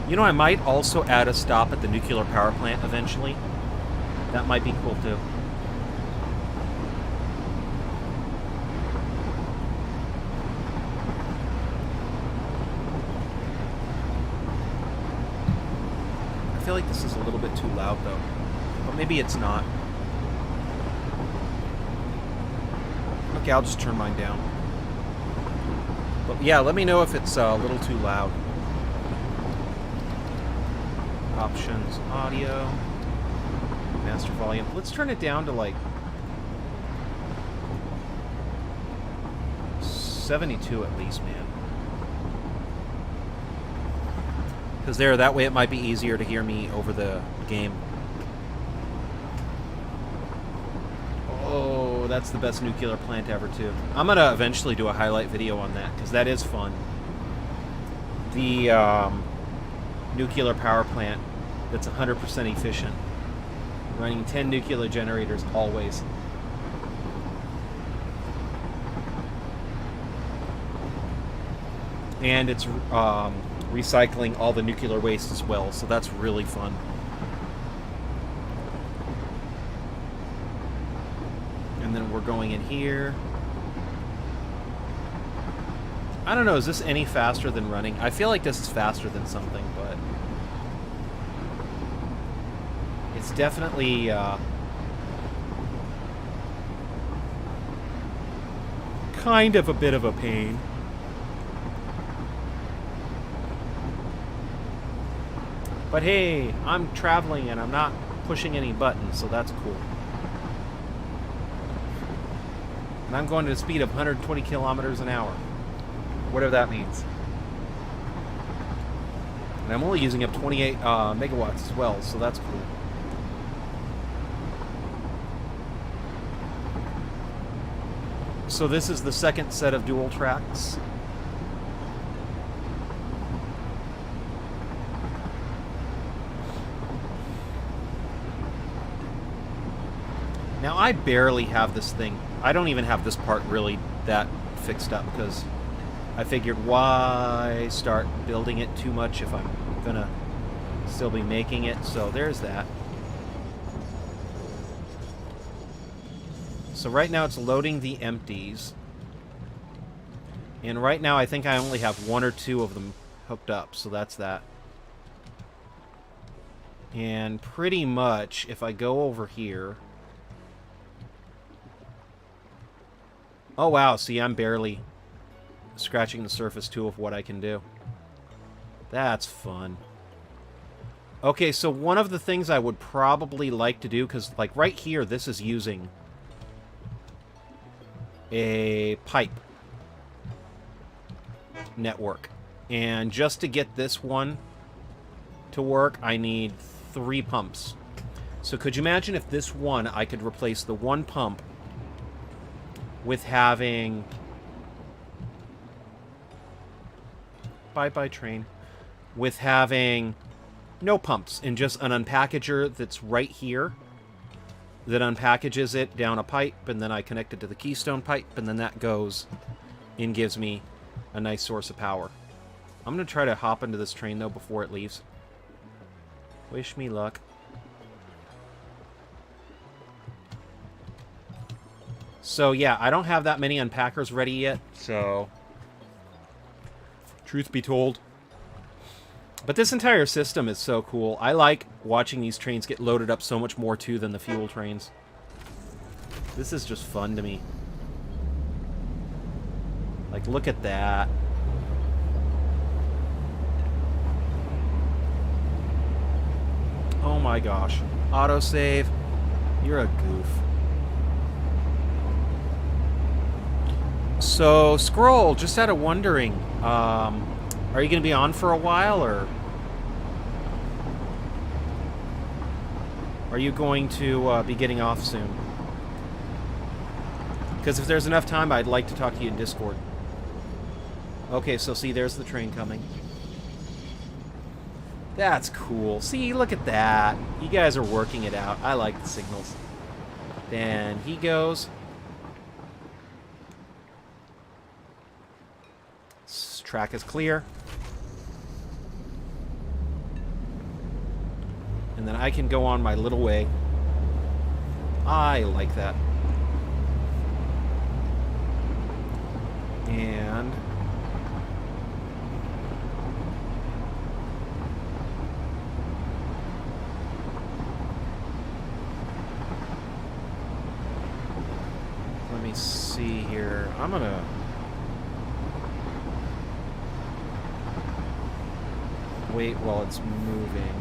You know, I might also add a stop at the nuclear power plant eventually. That might be cool, too. I feel like this is a little bit too loud, though. But maybe it's not. Okay, I'll just turn mine down. But yeah, let me know if it's a little too loud. Options, audio, master volume. Let's turn it down to like 72 at least, man. Because that way it might be easier to hear me over the game. Oh, that's the best nuclear plant ever, too. I'm going to eventually do a highlight video on that, because that is fun. The nuclear power plant that's 100% efficient. Running 10 nuclear generators always. And it's... recycling all the nuclear waste as well, so that's really fun. And then we're going in here. I don't know, is this any faster than running? I feel like this is faster than something, but it's definitely kind of a bit of a pain. But hey, I'm traveling and I'm not pushing any buttons, so that's cool. And I'm going at a speed of 120 kilometers an hour. Whatever that means. And I'm only using up 28 megawatts as well, so that's cool. So this is the second set of dual tracks. Now, I barely have this thing. I don't even have this part really that fixed up because I figured why start building it too much if I'm going to still be making it. So there's that. So right now it's loading the empties. And right now, I think I only have 1 or 2 of them hooked up, so that's that. And pretty much, if I go over here... Oh, wow. See, I'm barely scratching the surface, too, of what I can do. That's fun. Okay, so one of the things I would probably like to do, because, like, right here, this is using a pipe network. And just to get this one to work, I need 3 pumps. So could you imagine if this one, I could replace the 1 pump with having... Bye-bye, train. With having no pumps and just an unpackager that's right here that unpackages it down a pipe, and then I connect it to the keystone pipe, and then that goes and gives me a nice source of power. I'm going to try to hop into this train, though, before it leaves. Wish me luck. So, yeah, I don't have that many unpackers ready yet, so... Truth be told. But this entire system is so cool. I like watching these trains get loaded up so much more, too, than the fuel trains. This is just fun to me. Like, look at that. Oh my gosh. Autosave. You're a goof. So, Scroll, just out of wondering, are you going to be on for a while, or are you going to be getting off soon? Because if there's enough time, I'd like to talk to you in Discord. Okay, so see, there's the train coming. That's cool. See, look at that. You guys are working it out. I like the signals. Then he goes. This track is clear. And then I can go on my little way. I like that. And... let me see here. I'm gonna... wait while it's moving.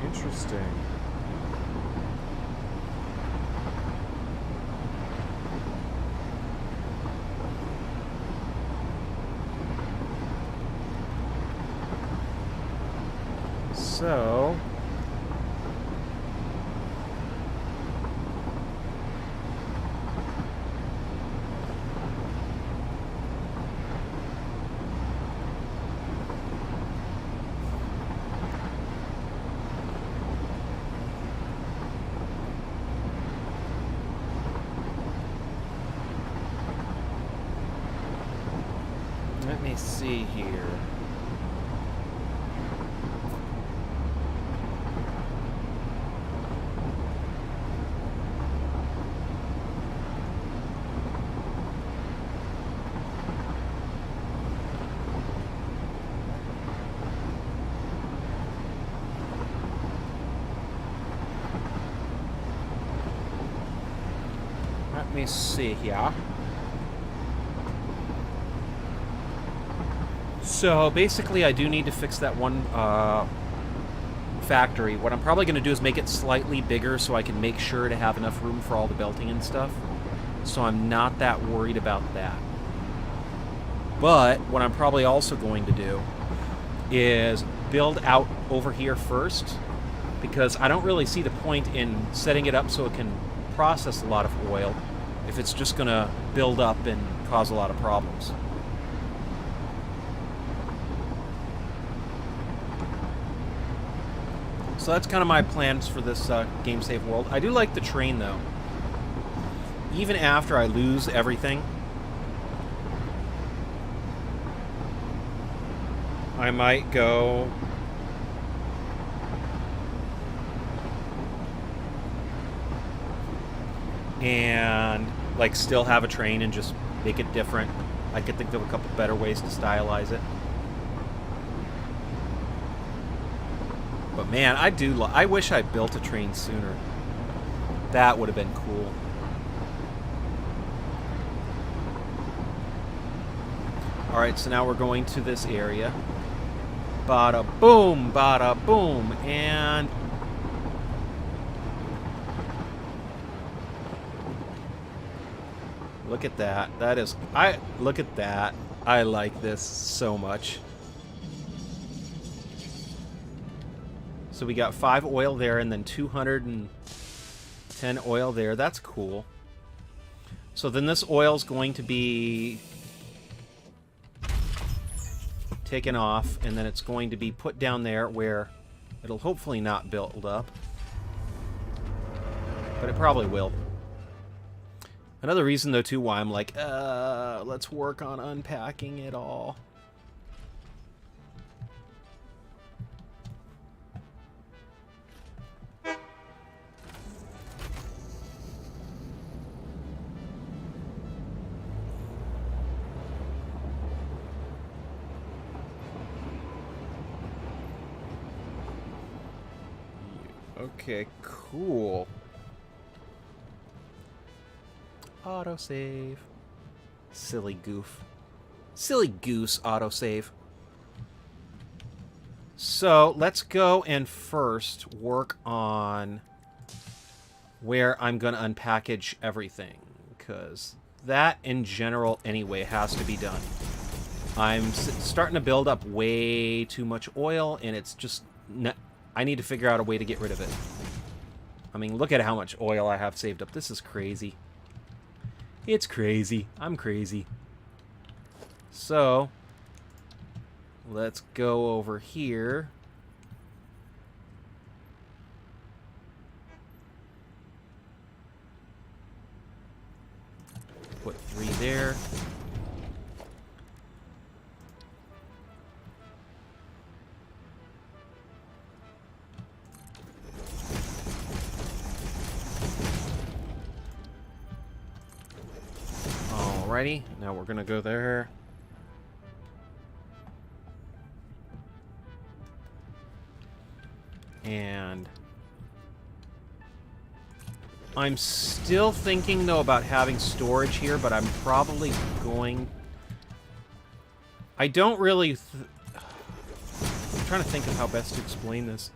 Interesting. So... let me see here. Let me see here. So basically I do need to fix that one factory. What I'm probably going to do is make it slightly bigger so I can make sure to have enough room for all the belting and stuff. So I'm not that worried about that. But what I'm probably also going to do is build out over here first, because I don't really see the point in setting it up so it can process a lot of oil if it's just going to build up and cause a lot of problems. So that's kind of my plans for this game save world. I do like the train, though. even after I lose everything, I might go and like still have a train and just make it different. I could think of a couple better ways to stylize it. But man, I wish I built a train sooner. That would have been cool. Alright, so now we're going to this area. Bada boom, and... Look at that. Look at that. I like this so much. So we got 5 oil there and then 210 oil there. That's cool. So then this oil's going to be taken off, and then it's going to be put down there where it'll hopefully not build up. But it probably will. Another reason, though, too, why I'm like, let's work on unpacking it all. Okay, cool. Autosave. Silly goof. Silly goose autosave. So, let's go and first work on where I'm going to unpackage everything. Because that, in general, anyway, has to be done. I'm starting to build up way too much oil, and it's just... I need to figure out a way to get rid of it. I mean, look at how much oil I have saved up. This is crazy. It's crazy. I'm crazy. So, let's go over here. Put 3 there. Alrighty, now we're gonna go there. And I'm still thinking, though, about having storage here, but I'm probably going... I don't really... I'm trying to think of how best to explain this.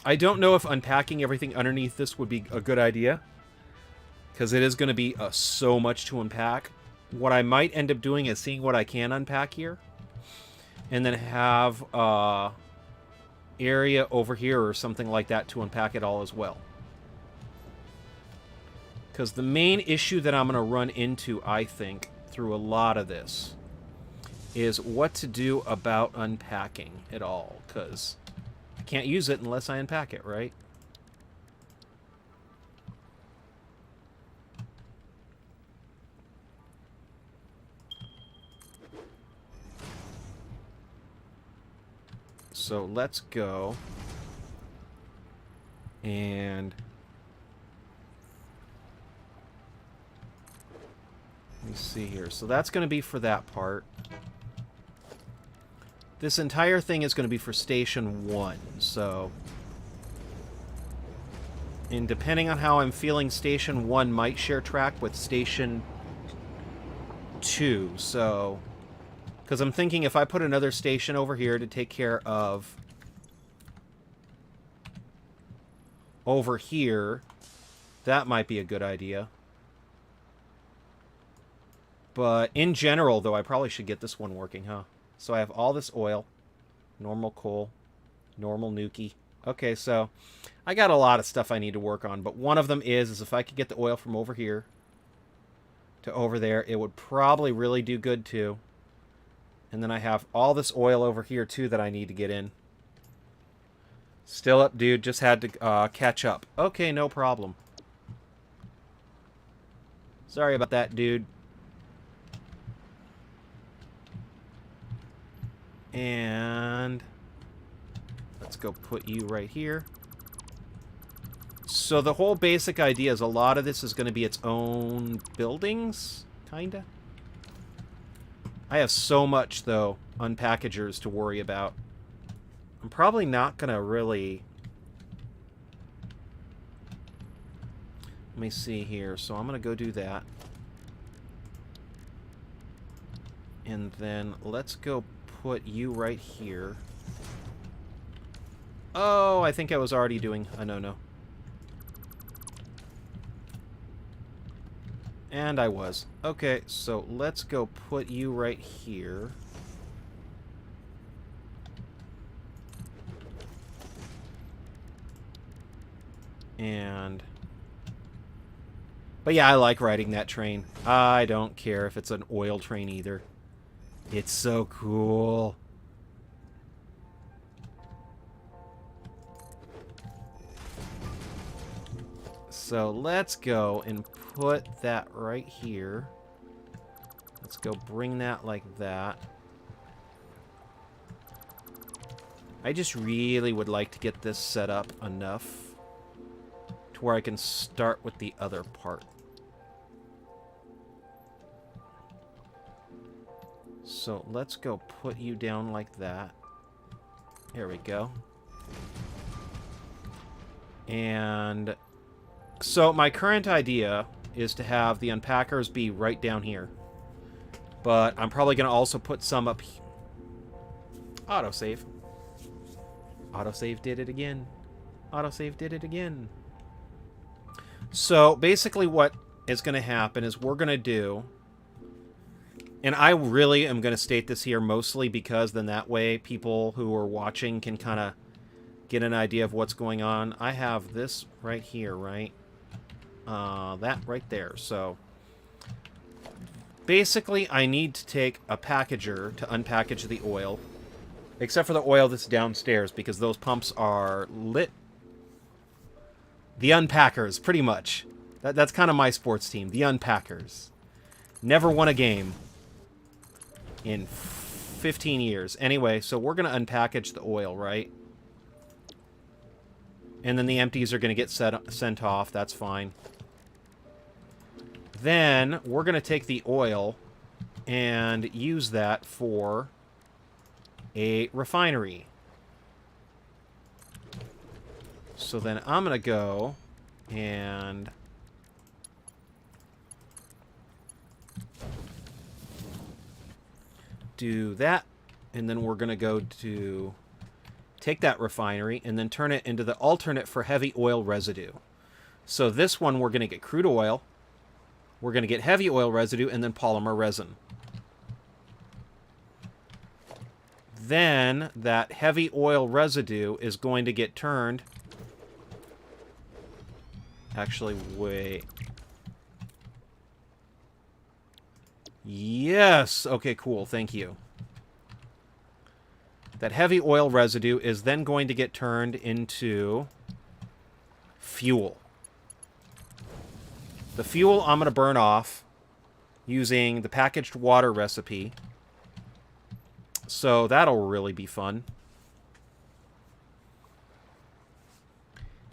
I don't know if unpacking everything underneath this would be a good idea, because it is going to be so much to unpack. What I might end up doing is seeing what I can unpack here, and then have area over here or something like that to unpack it all as well. Because the main issue that I'm going to run into, I think, through a lot of this, is what to do about unpacking it all. Because I can't use it unless I unpack it, right? So let's go and let me see here. So that's going to be for that part. This entire thing is going to be for Station 1, so... And depending on how I'm feeling, Station 1 might share track with Station 2, so... Because I'm thinking if I put another station over here to take care of over here, that might be a good idea. But in general, though, I probably should get this one working, huh? So I have all this oil, normal coal, normal nuki. Okay, so I got a lot of stuff I need to work on, but one of them is if I could get the oil from over here to over there, it would probably really do good, too. And then I have all this oil over here, too, that I need to get in. Still up, dude. Just had to catch up. Okay, no problem. Sorry about that, dude. And let's go put you right here. So the whole basic idea is a lot of this is going to be its own buildings, kinda. I have so much, though, unpackagers to worry about. I'm probably not going to really... Let me see here. So I'm going to go do that. And then let's go put you right here. Oh, I think I was already doing a no-no. And I was. Okay, so let's go put you right here. And... But yeah, I like riding that train. I don't care if it's an oil train either. It's so cool. So let's go and put that right here. Let's go bring that like that. I just really would like to get this set up enough to where I can start with the other part. So let's go put you down like that. There we go. And so my current idea is to have the unpackers be right down here. But I'm probably going to also put some up here. Autosave. Autosave did it again. Autosave did it again. So basically what is going to happen is we're going to do... And I really am going to state this here mostly because then that way people who are watching can kind of get an idea of what's going on. I have this right here, right? That right there. So basically I need to take a packager to unpackage the oil. Except for the oil that's downstairs because those pumps are lit. The Unpackers, pretty much. That's kind of my sports team. The Unpackers. Never won a game in 15 years. Anyway, so we're going to unpackage the oil, right? And then the empties are going to get sent off. That's fine. Then we're going to take the oil and use that for a refinery. So then I'm going to go and... do that, and then we're going to go to take that refinery and then turn it into the alternate for heavy oil residue. So this one we're going to get crude oil, we're going to get heavy oil residue, and then polymer resin. Then that heavy oil residue is going to get turned... Actually, wait... Yes! Okay, cool. Thank you. That heavy oil residue is then going to get turned into fuel. The fuel I'm going to burn off using the packaged water recipe. So that'll really be fun.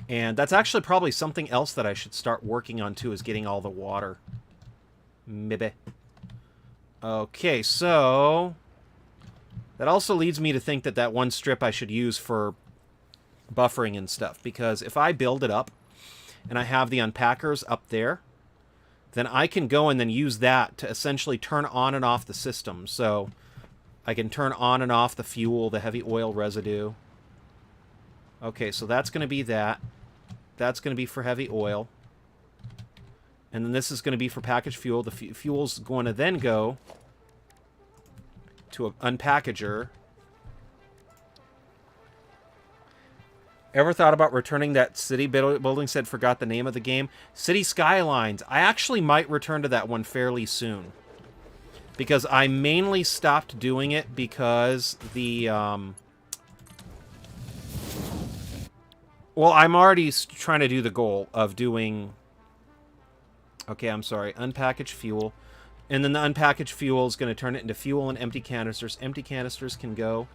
And that's actually probably something else that I should start working on too, is getting all the water. Maybe. Okay, so that also leads me to think that that one strip I should use for buffering and stuff. Because if I build it up and I have the unpackers up there, then I can go and then use that to essentially turn on and off the system. So I can turn on and off the fuel, the heavy oil residue. Okay, so that's going to be that. That's going to be for heavy oil. And then this is going to be for packaged fuel. The fuel's going to then go to an unpackager. Ever thought about returning that city building? Said forgot the name of the game. City Skylines. I actually might return to that one fairly soon. Because I mainly stopped doing it because the... Well, I'm already trying to do the goal of doing... Okay, I'm sorry. Unpackaged fuel. And then the unpackaged fuel is going to turn it into fuel and empty canisters. Empty canisters can go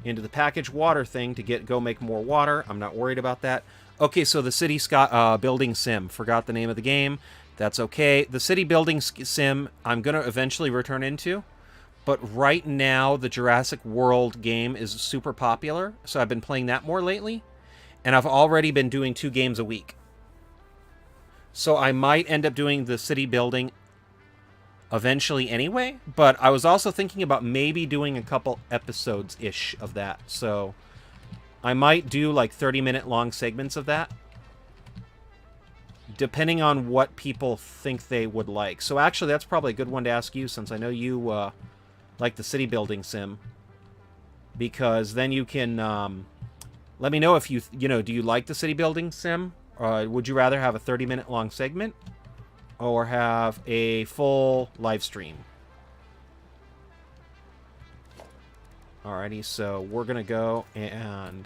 into the packaged water thing to go make more water. I'm not worried about that. Okay, so the city building sim. Forgot the name of the game. That's okay. The city building sim I'm going to eventually return into. But right now, the Jurassic World game is super popular. So I've been playing that more lately. And I've already been doing 2 games a week. So I might end up doing the city building eventually anyway. But I was also thinking about maybe doing a couple episodes-ish of that. So I might do like 30-minute long segments of that, depending on what people think they would like. So actually, that's probably a good one to ask you, since I know you like the city building sim. Because then you can let me know if do you like the city building sim? Would you rather have a 30-minute long segment or have a full live stream? Alrighty, so we're going to go and...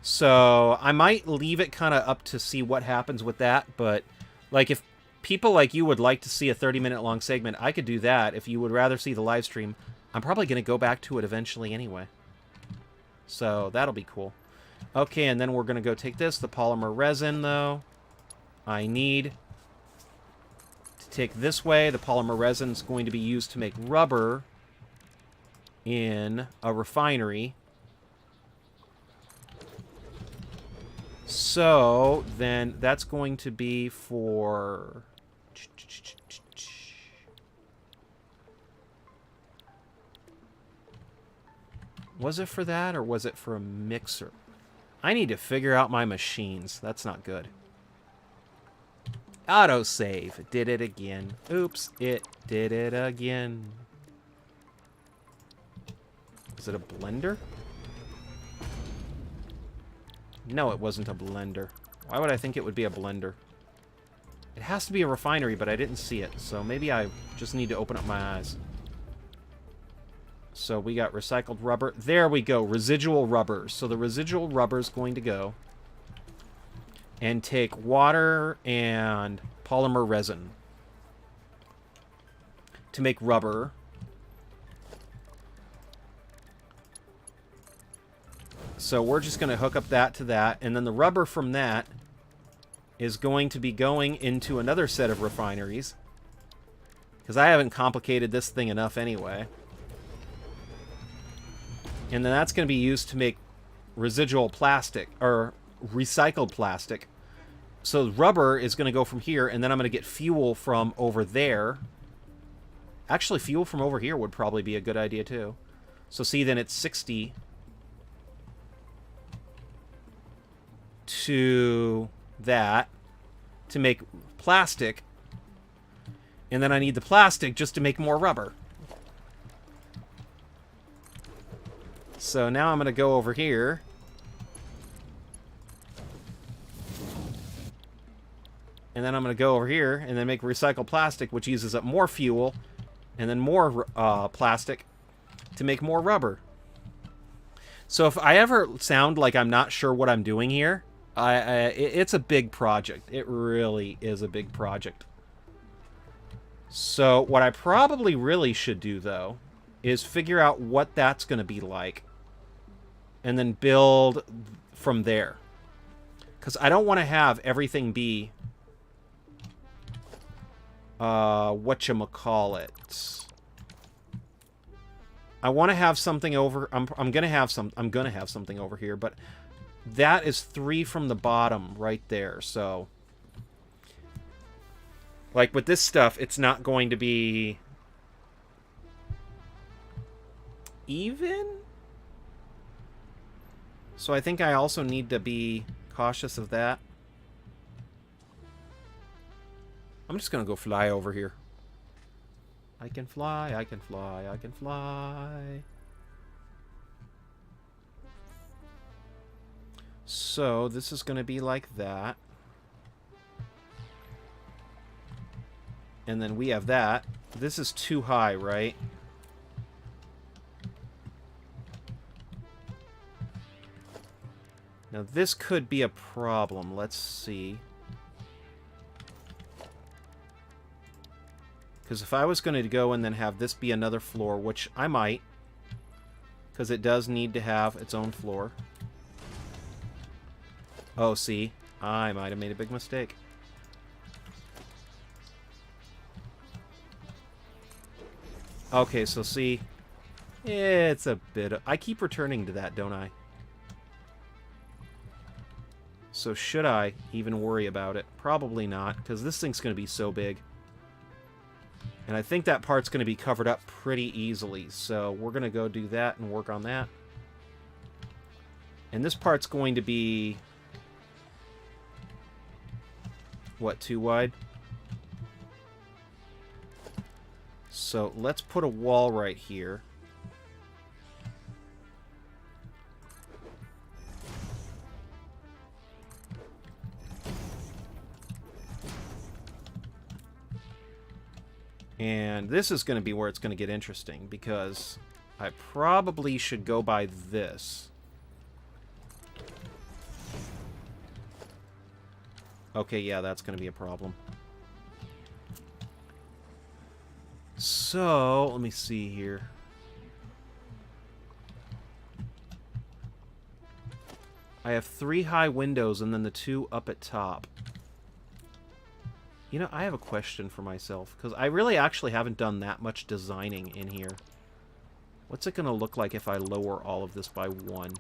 So I might leave it kind of up to see what happens with that, but like if people like you would like to see a 30-minute long segment, I could do that. If you would rather see the live stream, I'm probably going to go back to it eventually anyway. So that'll be cool. Okay, and then we're going to go take this, the polymer resin, though. I need to take this way. The polymer resin is going to be used to make rubber in a refinery. So then that's going to be for... Was it for that, or was it for a mixer? I need to figure out my machines. That's not good. Autosave. It did it again. Oops, it did it again. Is it a blender? No, it wasn't a blender. Why would I think it would be a blender? It has to be a refinery, but I didn't see it. So maybe I just need to open up my eyes. So we got recycled rubber. There we go. Residual rubber. So the residual rubber is going to go and take water and polymer resin to make rubber. So we're just going to hook up that to that. And then the rubber from that is going to be going into another set of refineries. Because I haven't complicated this thing enough anyway. And then that's going to be used to make residual plastic, or recycled plastic. So rubber is going to go from here, and then I'm going to get fuel from over there. Actually, fuel from over here would probably be a good idea, too. So see, then it's 60 to that to make plastic. And then I need the plastic just to make more rubber. So now I'm going to go over here. And then I'm going to go over here and then make recycled plastic, which uses up more fuel. And then more plastic to make more rubber. So if I ever sound like I'm not sure what I'm doing here, it's a big project. It really is a big project. So what I probably really should do, though, is figure out what that's going to be like. And then build from there. Because I don't want to have everything be... whatchamacallit. I want to have something over... I'm gonna have something over here, but that is 3 from the bottom right there, so... Like, with this stuff, it's not going to be... even? So I think I also need to be cautious of that. I'm just going to go fly over here. I can fly, I can fly, I can fly. So this is going to be like that. And then we have that. This is too high, right? Now, this could be a problem. Let's see. Because if I was going to go and then have this be another floor, which I might, because it does need to have its own floor. Oh, see? I might have made a big mistake. Okay, so see, it's a bit of... I keep returning to that, don't I? So should I even worry about it? Probably not, because this thing's going to be so big. And I think that part's going to be covered up pretty easily, so we're going to go do that and work on that. And this part's going to be... what, too wide? So let's put a wall right here. And this is going to be where it's going to get interesting, because I probably should go by this. Okay, yeah, that's going to be a problem. So, let me see here. I have 3 high windows and then the 2 up at top. You know, I have a question for myself, because I really actually haven't done that much designing in here. What's it going to look like if I lower all of this by 1?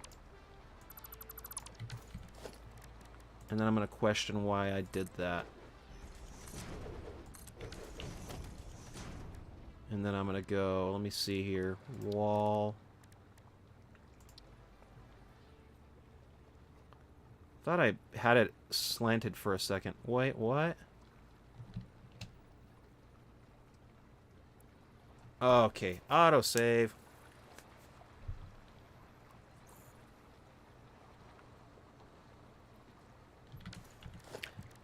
And then I'm going to question why I did that. And then I'm going to go, let me see here, wall. Thought I had it slanted for a second. Wait, what? Okay, autosave.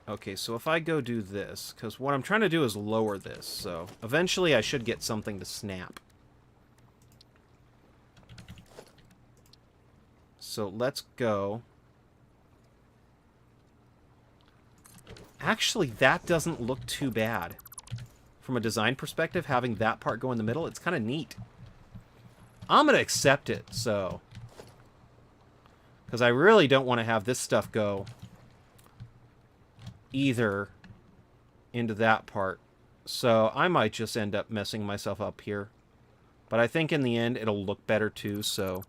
Okay, so if I go do this, because what I'm trying to do is lower this, so eventually I should get something to snap. So let's go. Actually, that doesn't look too bad. From a design perspective, having that part go in the middle, it's kind of neat. I'm going to accept it, so. Because I really don't want to have this stuff go either into that part. So I might just end up messing myself up here. But I think in the end it'll look better too, so.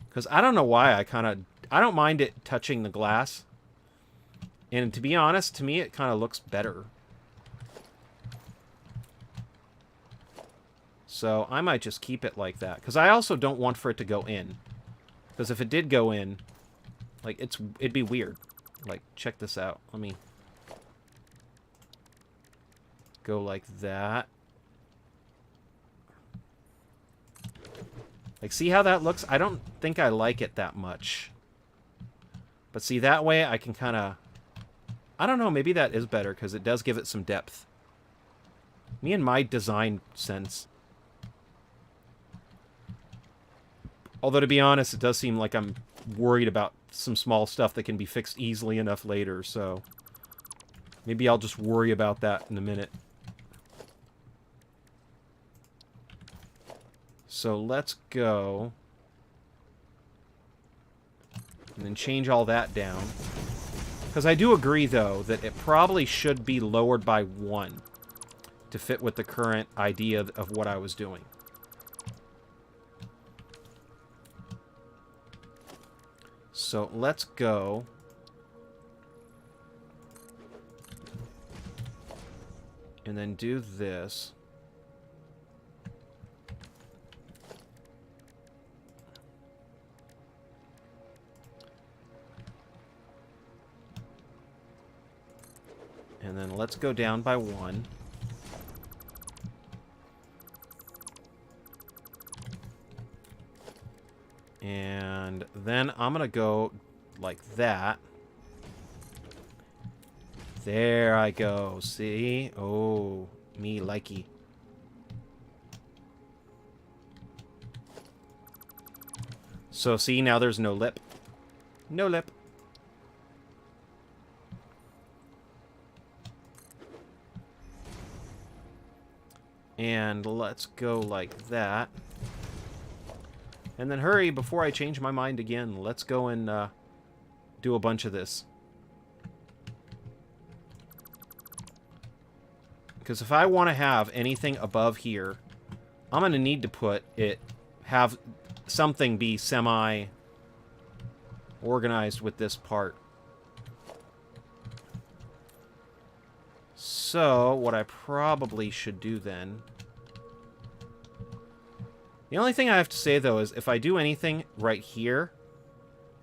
Because I don't know why I don't mind it touching the glass. And to be honest, to me it kind of looks better. So I might just keep it like that. Because I also don't want for it to go in. Because if it did go in, like, it'd be weird. Like, check this out. Let me go like that. Like, see how that looks? I don't think I like it that much. But see, that way I can kind of... I don't know, maybe that is better, because it does give it some depth. Me and my design sense. Although, to be honest, it does seem like I'm worried about some small stuff that can be fixed easily enough later, so maybe I'll just worry about that in a minute. So let's go and then change all that down. Because I do agree, though, that it probably should be lowered by 1 to fit with the current idea of what I was doing. So let's go. And then do this. And then let's go down by 1. And then I'm going to go like that. There I go. See? Oh, me likey. So see, now there's no lip. No lip. And let's go like that. And then hurry, before I change my mind again, let's go and do a bunch of this. Because if I want to have anything above here, I'm going to need to have something be semi-organized with this part. So, what I probably should do then... The only thing I have to say, though, is if I do anything right here,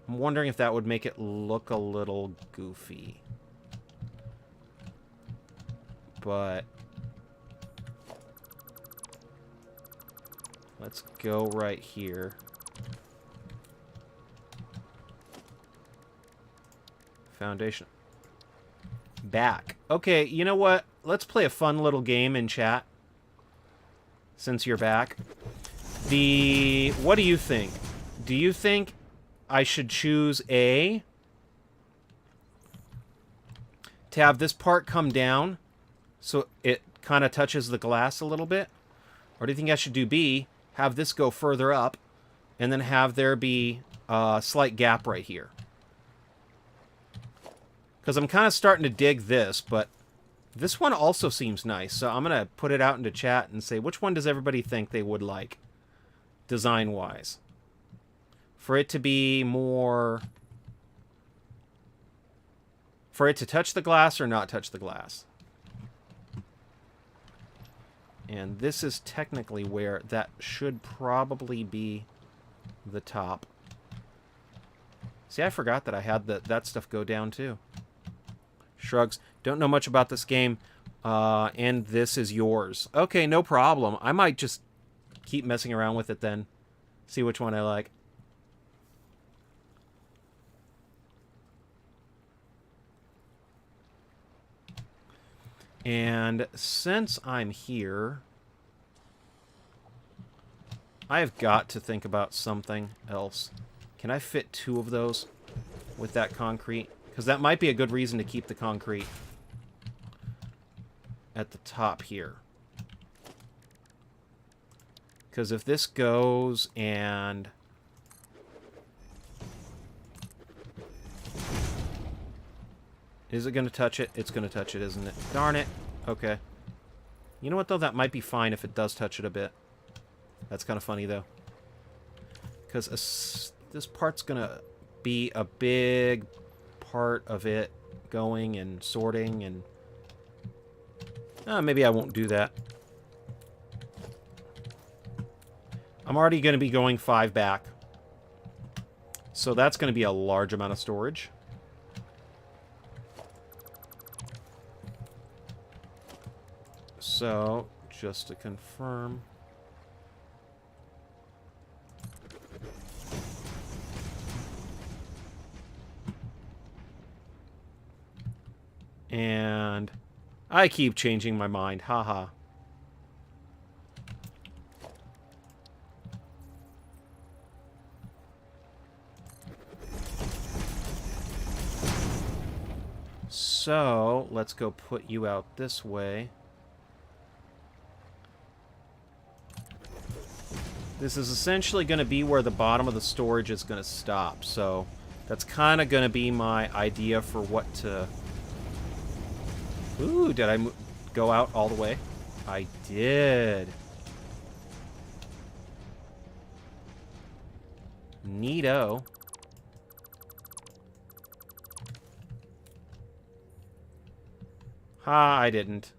I'm wondering if that would make it look a little goofy. But... let's go right here. Foundation. Back. Okay, you know what? Let's play a fun little game in chat. Since you're back. What do you think? Do you think I should choose A, to have this part come down so it kind of touches the glass a little bit? Or do you think I should do B, have this go further up, and then have there be a slight gap right here? Because I'm kind of starting to dig this, but this one also seems nice. So I'm going to put it out into chat and say, which one does everybody think they would like, design-wise? For it to be more... for it to touch the glass or not touch the glass? And this is technically where that should probably be the top. See, I forgot that I had that stuff go down too. Shrugs. Don't know much about this game. And this is yours. Okay, no problem. I might just keep messing around with it then. See which one I like. And since I'm here, I've got to think about something else. Can I fit 2 of those with that concrete? Because that might be a good reason to keep the concrete at the top here. Because if this goes and... is it going to touch it? It's going to touch it, isn't it? Darn it. Okay. You know what, though? That might be fine if it does touch it a bit. That's kind of funny, though. Because this part's going to be a big part of it going and sorting and... maybe I won't do that. I'm already going to be going 5 back. So that's going to be a large amount of storage. So, just to confirm... and I keep changing my mind. Haha. So, let's go put you out this way. This is essentially going to be where the bottom of the storage is going to stop. So, that's kind of going to be my idea for what to... Ooh, did I go out all the way? I did. Neato. Ha, I didn't.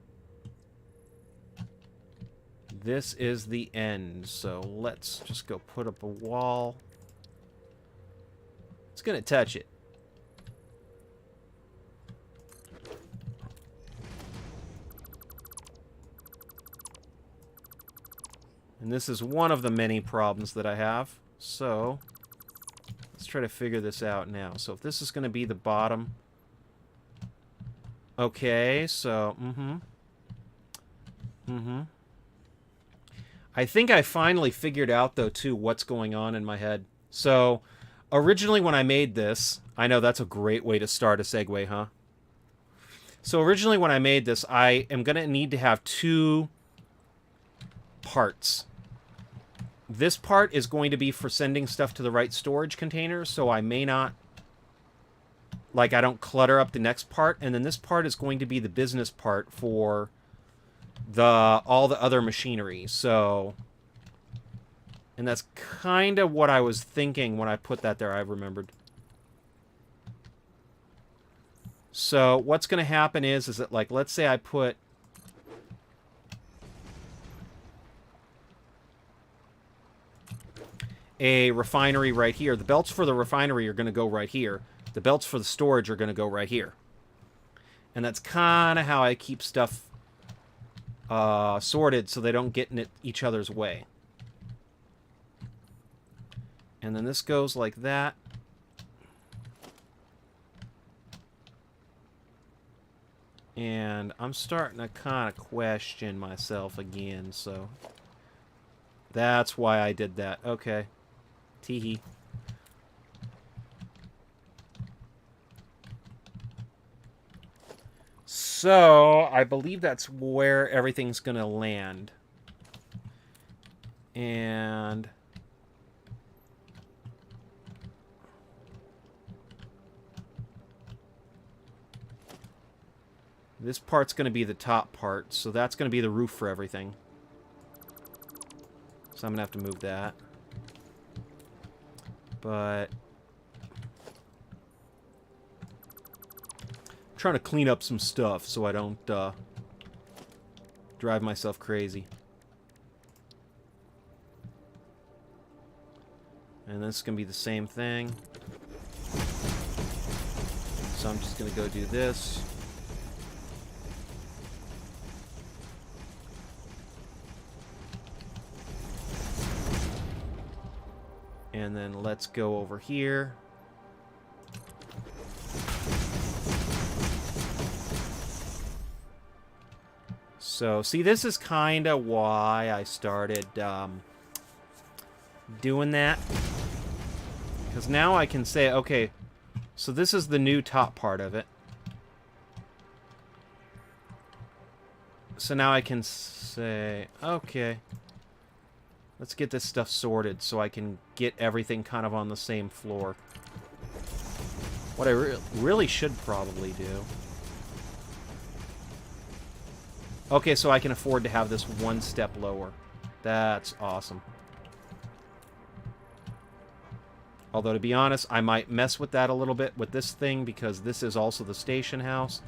This is the end, so let's just go put up a wall. It's gonna touch it. And this is one of the many problems that I have. So, let's try to figure this out now. So if this is going to be the bottom. Okay, so, I think I finally figured out, though, too, what's going on in my head. So, originally when I made this, I know that's a great way to start a segue, huh? So originally when I made this, I am going to need to have two parts. This part is going to be for sending stuff to the right storage container, so I may not, like, I don't clutter up the next part. And then this part is going to be the business part for all the other machinery. So, and that's kind of what I was thinking when I put that there, I remembered. So what's going to happen is that, like, let's say I put a refinery right here. The belts for the refinery are going to go right here. The belts for the storage are going to go right here. And that's kind of how I keep stuff sorted so they don't get in each other's way. And then this goes like that. And I'm starting to kind of question myself again, so that's why I did that. Okay. Teehee. So, I believe that's where everything's going to land. And this part's going to be the top part, so that's going to be the roof for everything. So I'm going to have to move that. But I'm trying to clean up some stuff so I don't drive myself crazy. And this is going to be the same thing. So I'm just going to go do this. And then let's go over here. So, see, this is kind of why I started doing that. Because now I can say, okay, so this is the new top part of it. So now I can say, okay, let's get this stuff sorted so I can get everything kind of on the same floor. What I really should probably do. Okay, so I can afford to have this one step lower. That's awesome. Although, to be honest, I might mess with that a little bit with this thing because this is also the station house.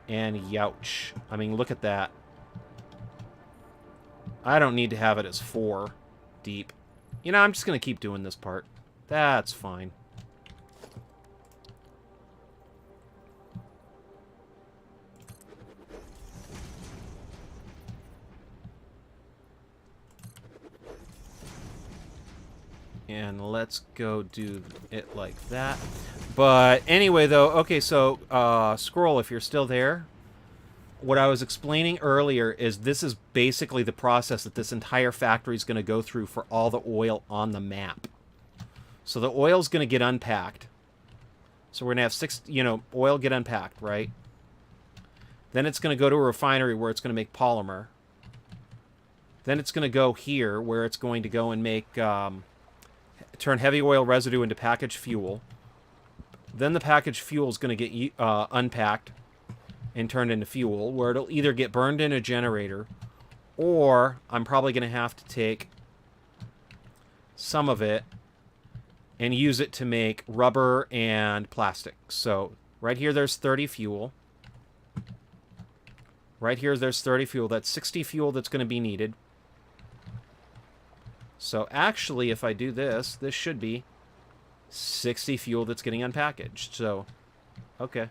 And youch. I mean, look at that. I don't need to have it as 4 deep. You know, I'm just going to keep doing this part. That's fine. And let's go do it like that. But anyway, though, okay, so, Scroll, if you're still there, what I was explaining earlier is this is basically the process that this entire factory is going to go through for all the oil on the map. So the oil's going to get unpacked. So we're going to have oil get unpacked, right? Then it's going to go to a refinery where it's going to make polymer. Then it's going to go here where it's going to go and make... turn heavy oil residue into packaged fuel. Then the packaged fuel is going to get unpacked and turned into fuel, where it'll either get burned in a generator, or I'm probably going to have to take some of it and use it to make rubber and plastic. So right here there's 30 fuel. Right here there's 30 fuel. That's 60 fuel that's going to be needed. So actually, if I do this, this should be 60 fuel that's getting unpackaged. So, okay.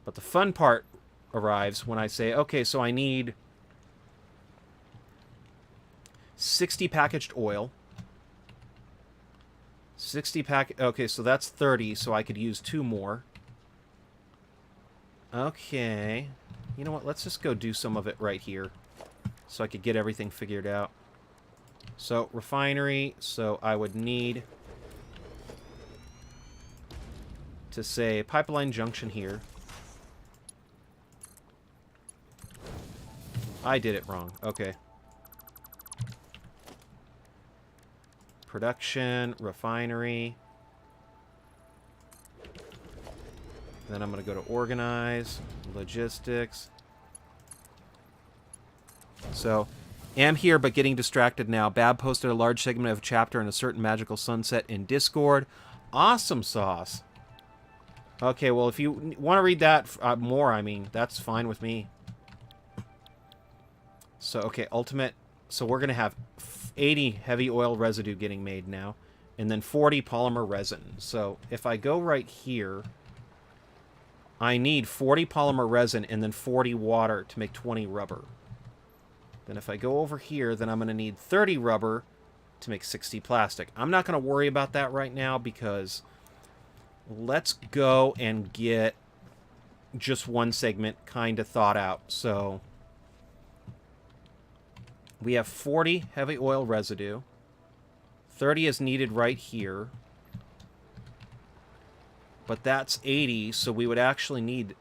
But the fun part arrives when I say, okay, so I need 60 packaged oil. 60 okay, so that's 30, so I could use 2 more. Okay. You know what? Let's just go do some of it right here, so I could get everything figured out. So, refinery. So, I would need to say pipeline junction here. I did it wrong. Okay. Production, refinery. Then I'm going to go to organize, logistics. So, am here but getting distracted now. Bab posted a large segment of a chapter in a certain magical sunset in Discord. Awesome sauce. Okay, well, if you want to read that more, I mean, that's fine with me. So, okay, ultimate. So we're going to have 80 heavy oil residue getting made now. And then 40 polymer resin. So if I go right here, I need 40 polymer resin and then 40 water to make 20 rubber. Then if I go over here, then I'm going to need 30 rubber to make 60 plastic. I'm not going to worry about that right now because let's go and get just one segment kind of thought out. So we have 40 heavy oil residue. 30 is needed right here. But that's 80, so we would actually need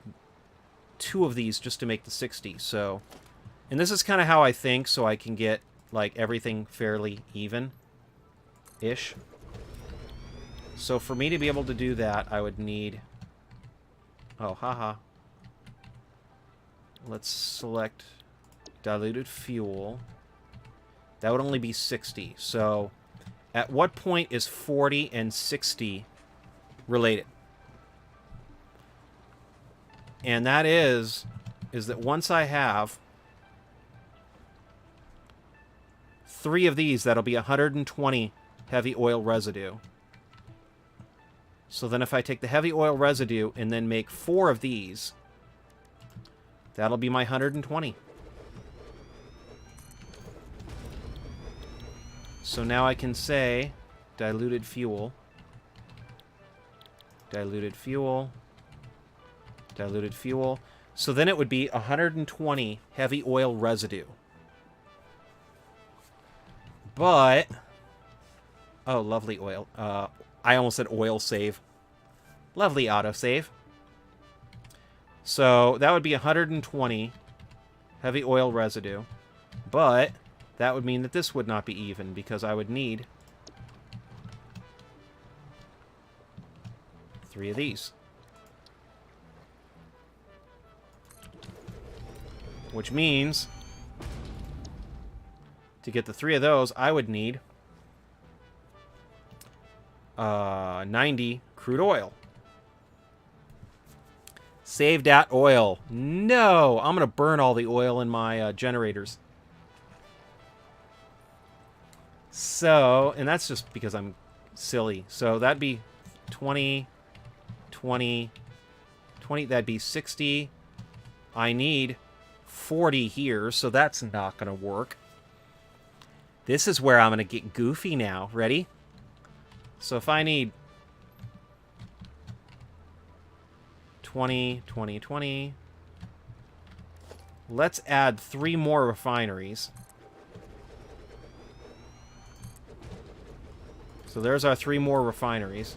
2 of these just to make the 60. So, and this is kind of how I think, so I can get, like, everything fairly even-ish. So for me to be able to do that, I would need... Oh, haha. Let's select diluted fuel. That would only be 60. So at what point is 40 and 60 related? And that is that once I have 3 of these, that'll be 120 heavy oil residue. So then if I take the heavy oil residue and then make 4 of these, that'll be my 120. So now I can say diluted fuel, diluted fuel, diluted fuel. So then it would be 120 heavy oil residue. But, oh, lovely oil. I almost said oil save. Lovely autosave. So that would be 120 heavy oil residue. But that would mean that this would not be even because I would need 3 of these. Which means to get the 3 of those, I would need 90 crude oil. Save that oil. No! I'm going to burn all the oil in my generators. So, and that's just because I'm silly. So that'd be 20, 20, 20. That'd be 60. I need 40 here, so that's not going to work. This is where I'm going to get goofy now. Ready? So if I need 20, 20, 20. Let's add 3 more refineries. So there's our 3 more refineries.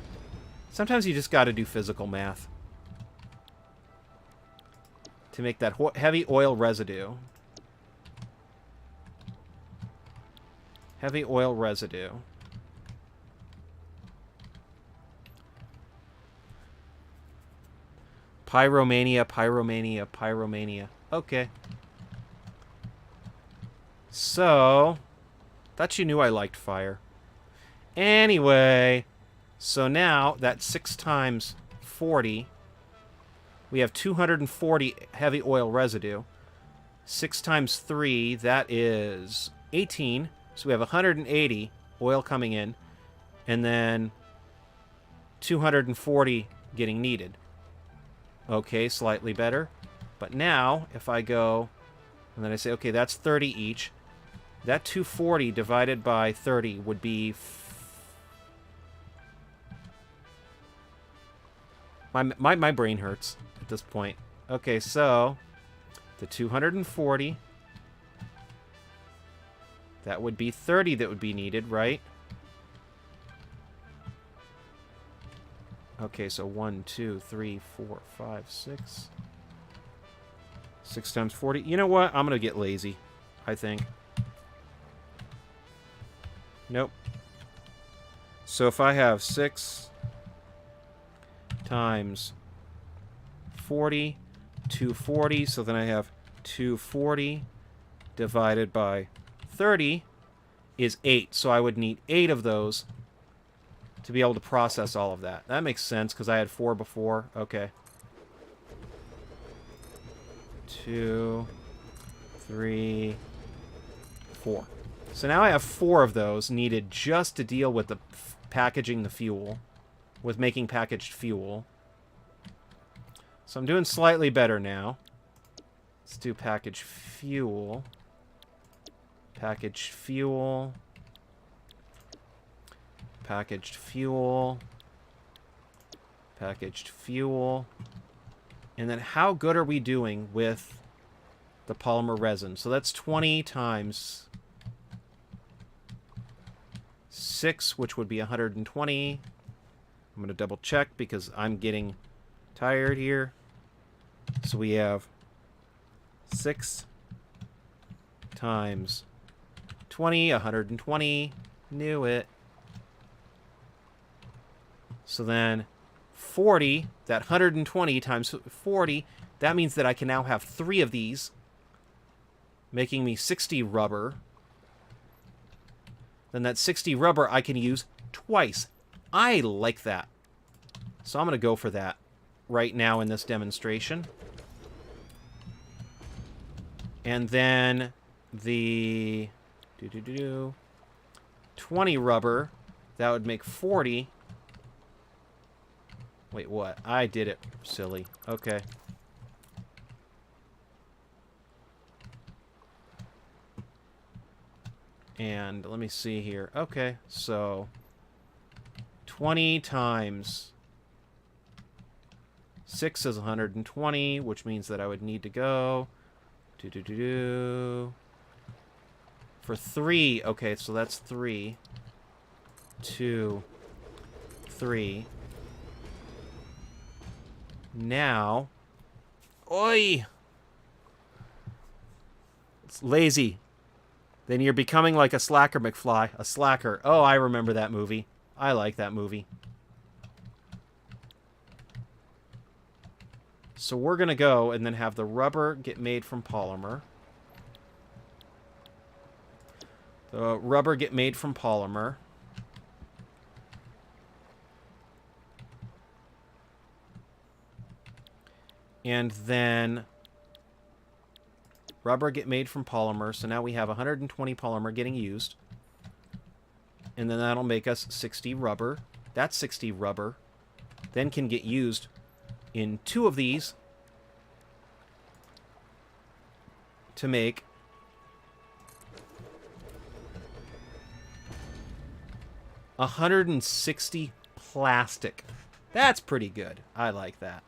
Sometimes you just got to do physical math to make that heavy oil residue. Heavy oil residue. Pyromania, pyromania, pyromania. Okay. So, thought you knew I liked fire. Anyway, so now that 6 times 40, we have 240 heavy oil residue. 6 times 3, that is 18. So we have 180 oil coming in, and then 240 getting needed. Okay, slightly better. But now, if I go, and then I say, okay, that's 30 each. That 240 divided by 30 would be... My brain hurts at this point. Okay, so the 240... That would be 30 that would be needed, right? Okay, so 1, 2, 3, 4, 5, 6. 6 times 40. You know what? I'm going to get lazy, I think. Nope. So if I have 6 times 40, 240, so then I have 240 divided by 30 is 8. So I would need 8 of those to be able to process all of that. That makes sense because I had 4 before. Okay. 2, 3, 4. So now I have 4 of those needed just to deal with the packaging the fuel, with making packaged fuel. So I'm doing slightly better now. Let's do packaged fuel. Packaged fuel. Packaged fuel. Packaged fuel. And then how good are we doing with the polymer resin? So that's 20 times 6, which would be 120. I'm going to double check because I'm getting tired here. So we have 6 times 20, 120. Knew it. So then 40, that 120 times 40, that means that I can now have 3 of these, making me 60 rubber. Then that 60 rubber I can use twice. I like that. So I'm going to go for that right now in this demonstration. And then the 20 rubber, that would make 40. Wait, what? I did it silly. Okay. And let me see here. Okay, so 20 times 6 is 120, which means that I would need to go for 3. Okay, so that's 3, 2, 3. Now, oi! It's lazy. Then you're becoming like a slacker, McFly. A slacker. Oh, I remember that movie. I like that movie. So we're going to go and then have the rubber get made from polymer. The rubber get made from polymer. And then rubber get made from polymer. So now we have 120 polymer getting used. And then that'll make us 60 rubber. That 60 rubber then can get used in 2 of these to make 160 plastic. That's pretty good. I like that.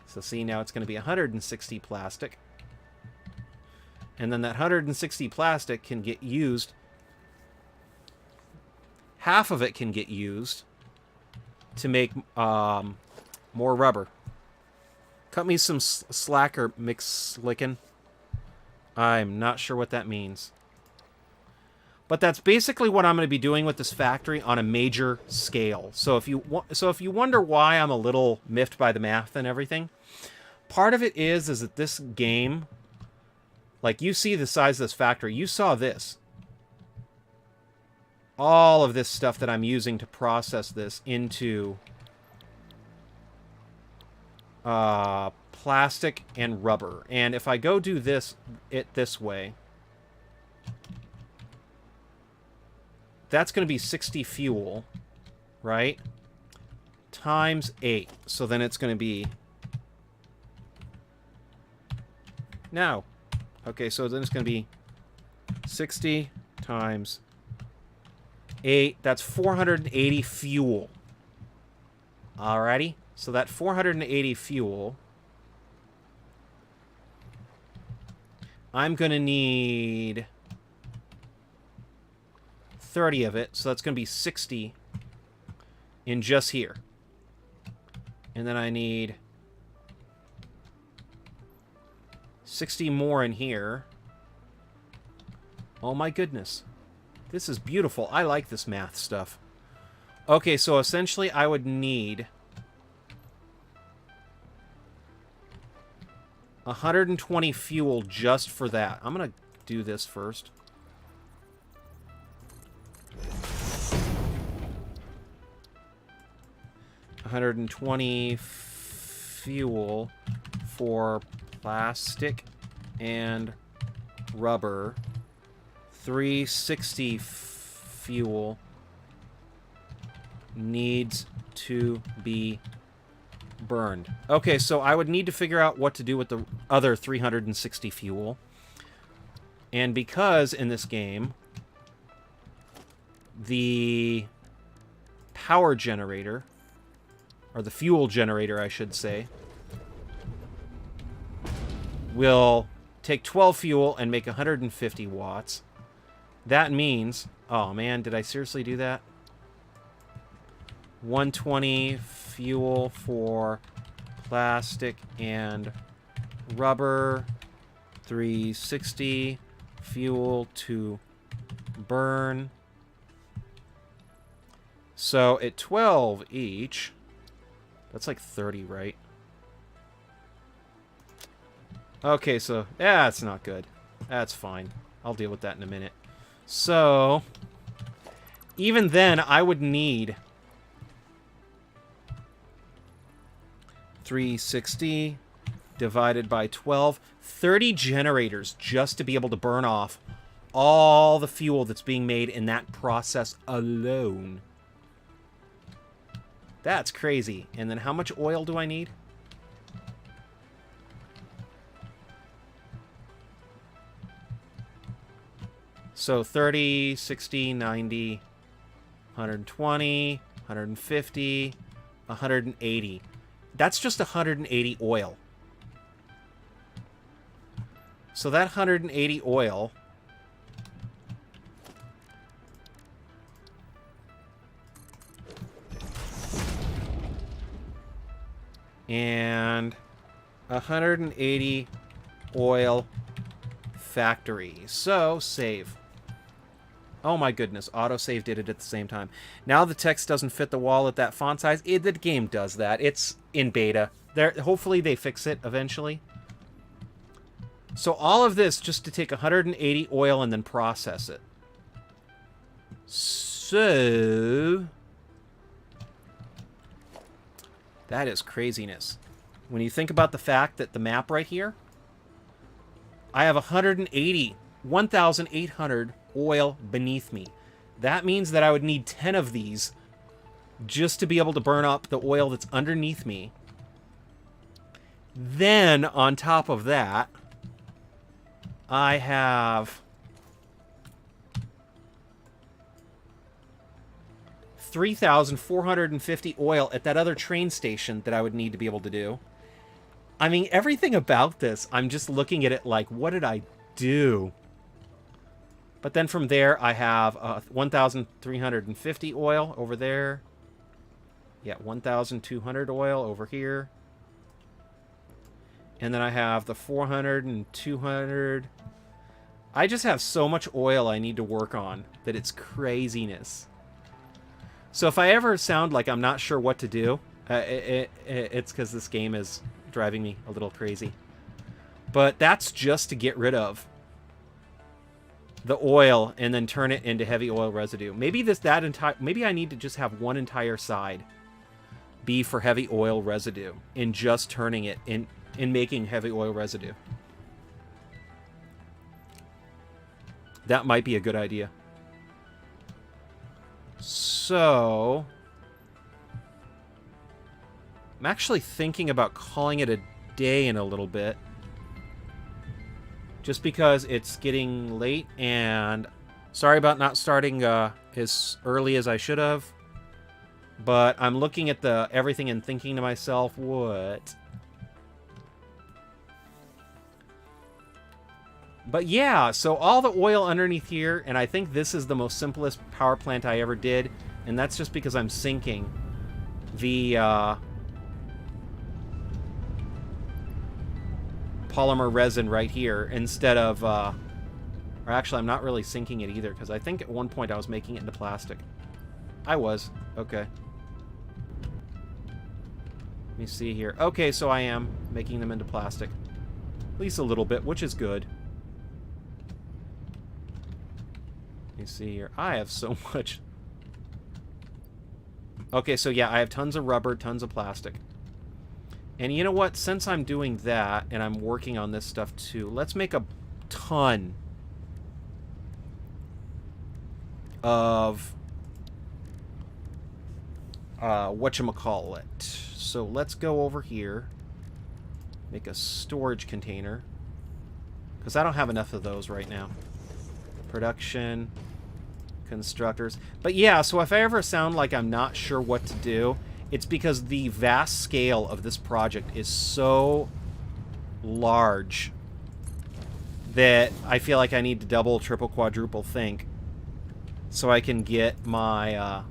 So see, now it's going to be 160 plastic. And then that 160 plastic can get used. Half of it can get used to make more rubber. Cut me some slacker mix slickin'. I'm not sure what that means. But that's basically what I'm going to be doing with this factory on a major scale. So if you wonder why I'm a little miffed by the math and everything, part of it is that this game, like, you see the size of this factory. You saw this. All of this stuff that I'm using to process this into plastic and rubber. And if I go do this way, that's going to be 60 fuel, right? Times 8. So then it's going to be... No. Okay, so then it's going to be 60 times 8. That's 480 fuel. Alrighty. So that 480 fuel I'm going to need 30 of it, so that's going to be 60 in just here. And then I need 60 more in here. Oh my goodness. This is beautiful. I like this math stuff. Okay, so essentially I would need 120 fuel just for that. I'm going to do this first. $120 fuel for plastic and rubber. 360 fuel needs to be burned. Okay, so I would need to figure out what to do with the other 360 fuel. And because in this game, the power generator, or the fuel generator, I should say, will take 12 fuel and make 150 watts. That means... Oh, man, did I seriously do that? 120 fuel for plastic and rubber. 360 fuel to burn. So at 12 each... That's like 30, right? Okay, so... Yeah, that's not good. That's fine. I'll deal with that in a minute. So... Even then, I would need... 360 divided by 12. 30 generators just to be able to burn off all the fuel that's being made in that process alone. That's crazy. And then how much oil do I need? So 30, 60, 90, 120, 150, 180. That's just 180 oil. So that 180 oil... and 180 oil factory. So, save. Oh my goodness, autosave did it at the same time. Now the text doesn't fit the wall at that font size. The game does that. It's in beta. Hopefully they fix it eventually. So all of this just to take 180 oil and then process it. So... that is craziness. When you think about the fact that the map right here, I have 1,800 oil beneath me. That means that I would need 10 of these just to be able to burn up the oil that's underneath me. Then, on top of that, I have 3,450 oil at that other train station that I would need to be able to do. I mean, everything about this, I'm just looking at it like, what did I do? But then from there, I have 1,350 oil over there. Yeah, 1,200 oil over here. And then I have the 400 and 200. I just have so much oil I need to work on that it's craziness. So if I ever sound like I'm not sure what to do, it's because this game is driving me a little crazy. But that's just to get rid of the oil and then turn it into heavy oil residue. Maybe maybe I need to just have one entire side be for heavy oil residue and just turning it in making heavy oil residue. That might be a good idea. So, I'm actually thinking about calling it a day in a little bit. Just because it's getting late, and sorry about not starting as early as I should have. But I'm looking at everything and thinking to myself, what? But yeah, so all the oil underneath here, and I think this is the most simplest power plant I ever did, and that's just because I'm sinking the polymer resin right here instead of, or actually I'm not really sinking it either, because I think at one point I was making it into plastic. I was. Okay. Let me see here. Okay, so I am making them into plastic. At least a little bit, which is good. Let me see here. I have so much. Okay, so yeah, I have tons of rubber, tons of plastic. And you know what? Since I'm doing that, and I'm working on this stuff too, let's make a ton of whatchamacallit. So let's go over here, make a storage container, because I don't have enough of those right now. Production, constructors. But yeah, so if I ever sound like I'm not sure what to do, it's because the vast scale of this project is so large that I feel like I need to double, triple, quadruple think so I can get my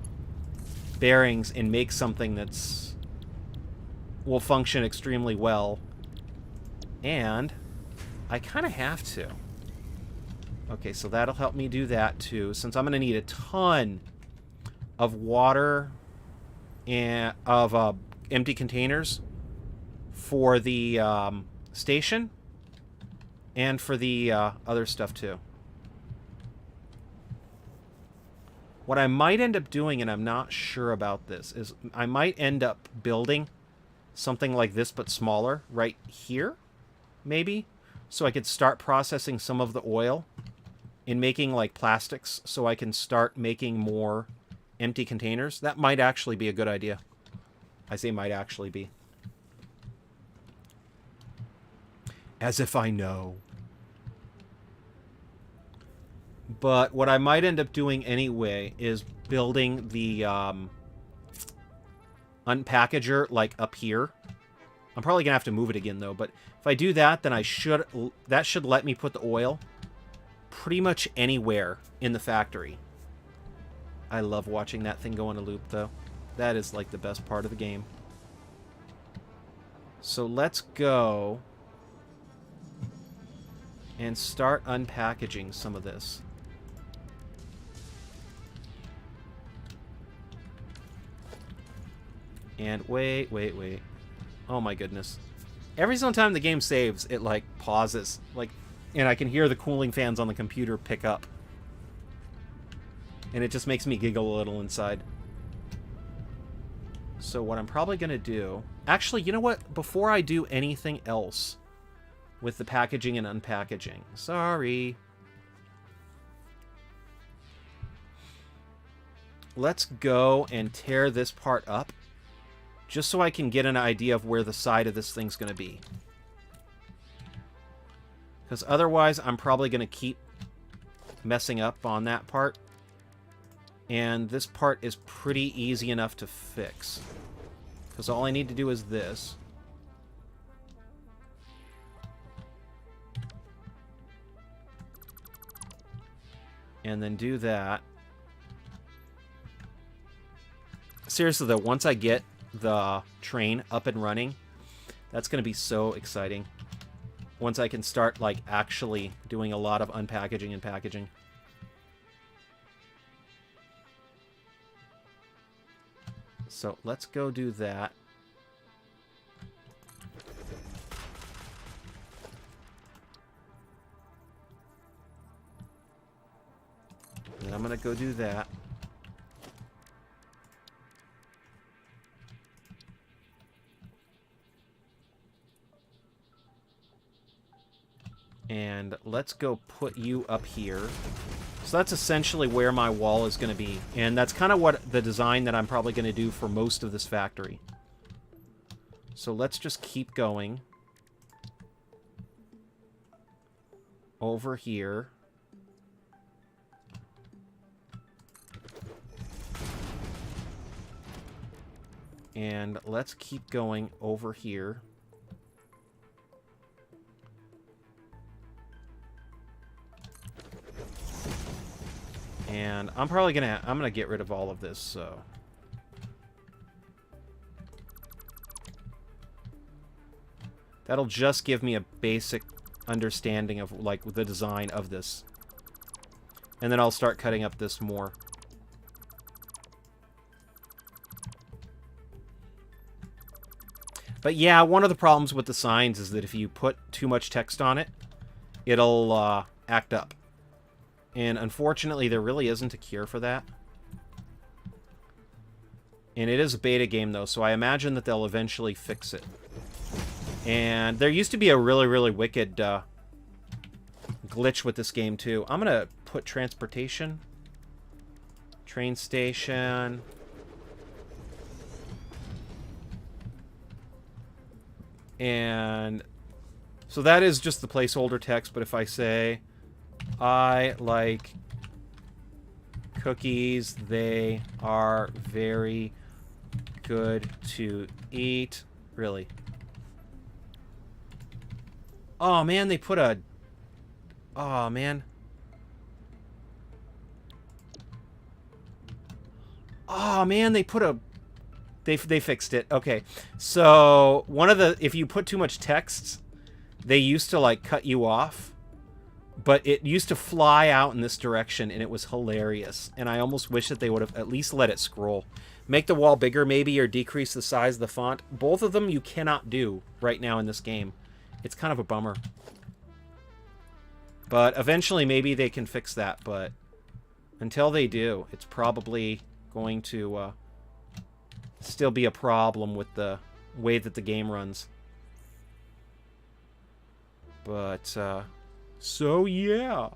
bearings and make something that's will function extremely well. And I kind of have to. Okay, so that'll help me do that too, since I'm going to need a ton of water and of empty containers for the station and for the other stuff too. What I might end up doing, and I'm not sure about this, is I might end up building something like this but smaller right here, maybe, so I could start processing some of the oil in making like plastics so I can start making more empty containers. That might actually be a good idea. I say might actually be. As if I know. But what I might end up doing anyway is building the unpackager like up here. I'm probably gonna have to move it again though, but if I do that, then that should let me put the oil pretty much anywhere in the factory. I love watching that thing go in a loop though. That is like the best part of the game. So let's go and start unpackaging some of this. And wait. Oh my goodness. Every single time the game saves, it like pauses. Like, and I can hear the cooling fans on the computer pick up. And it just makes me giggle a little inside. So what I'm probably going to do... Actually, you know what? Before I do anything else with the packaging and unpackaging... Sorry. Let's go and tear this part up. Just so I can get an idea of where the side of this thing's going to be. Because otherwise, I'm probably going to keep messing up on that part. And this part is pretty easy enough to fix. Because all I need to do is this. And then do that. Seriously though, once I get the train up and running, that's going to be so exciting. Once I can start, like, actually doing a lot of unpackaging and packaging. So let's go do that. And I'm going to go do that. And let's go put you up here. So that's essentially where my wall is going to be. And that's kind of what the design that I'm probably going to do for most of this factory. So let's just keep going. Over here. And let's keep going over here. And I'm probably I'm gonna get rid of all of this, so. That'll just give me a basic understanding of, like, the design of this. And then I'll start cutting up this more. But yeah, one of the problems with the signs is that if you put too much text on it, it'll act up. And unfortunately, there really isn't a cure for that. And it is a beta game, though, so I imagine that they'll eventually fix it. And there used to be a really, really wicked glitch with this game, too. I'm going to put transportation. Train station. And so that is just the placeholder text, but if I say, I like cookies, they are very good to eat. Really. Oh, man, they put a... Oh, man. Oh, man, they put a... They fixed it. Okay. So, one of the... If you put too much text, they used to, like, cut you off. But it used to fly out in this direction, and it was hilarious. And I almost wish that they would have at least let it scroll. Make the wall bigger, maybe, or decrease the size of the font. Both of them you cannot do right now in this game. It's kind of a bummer. But eventually, maybe they can fix that. But until they do, it's probably going to... still be a problem with the way that the game runs. But, so yeah.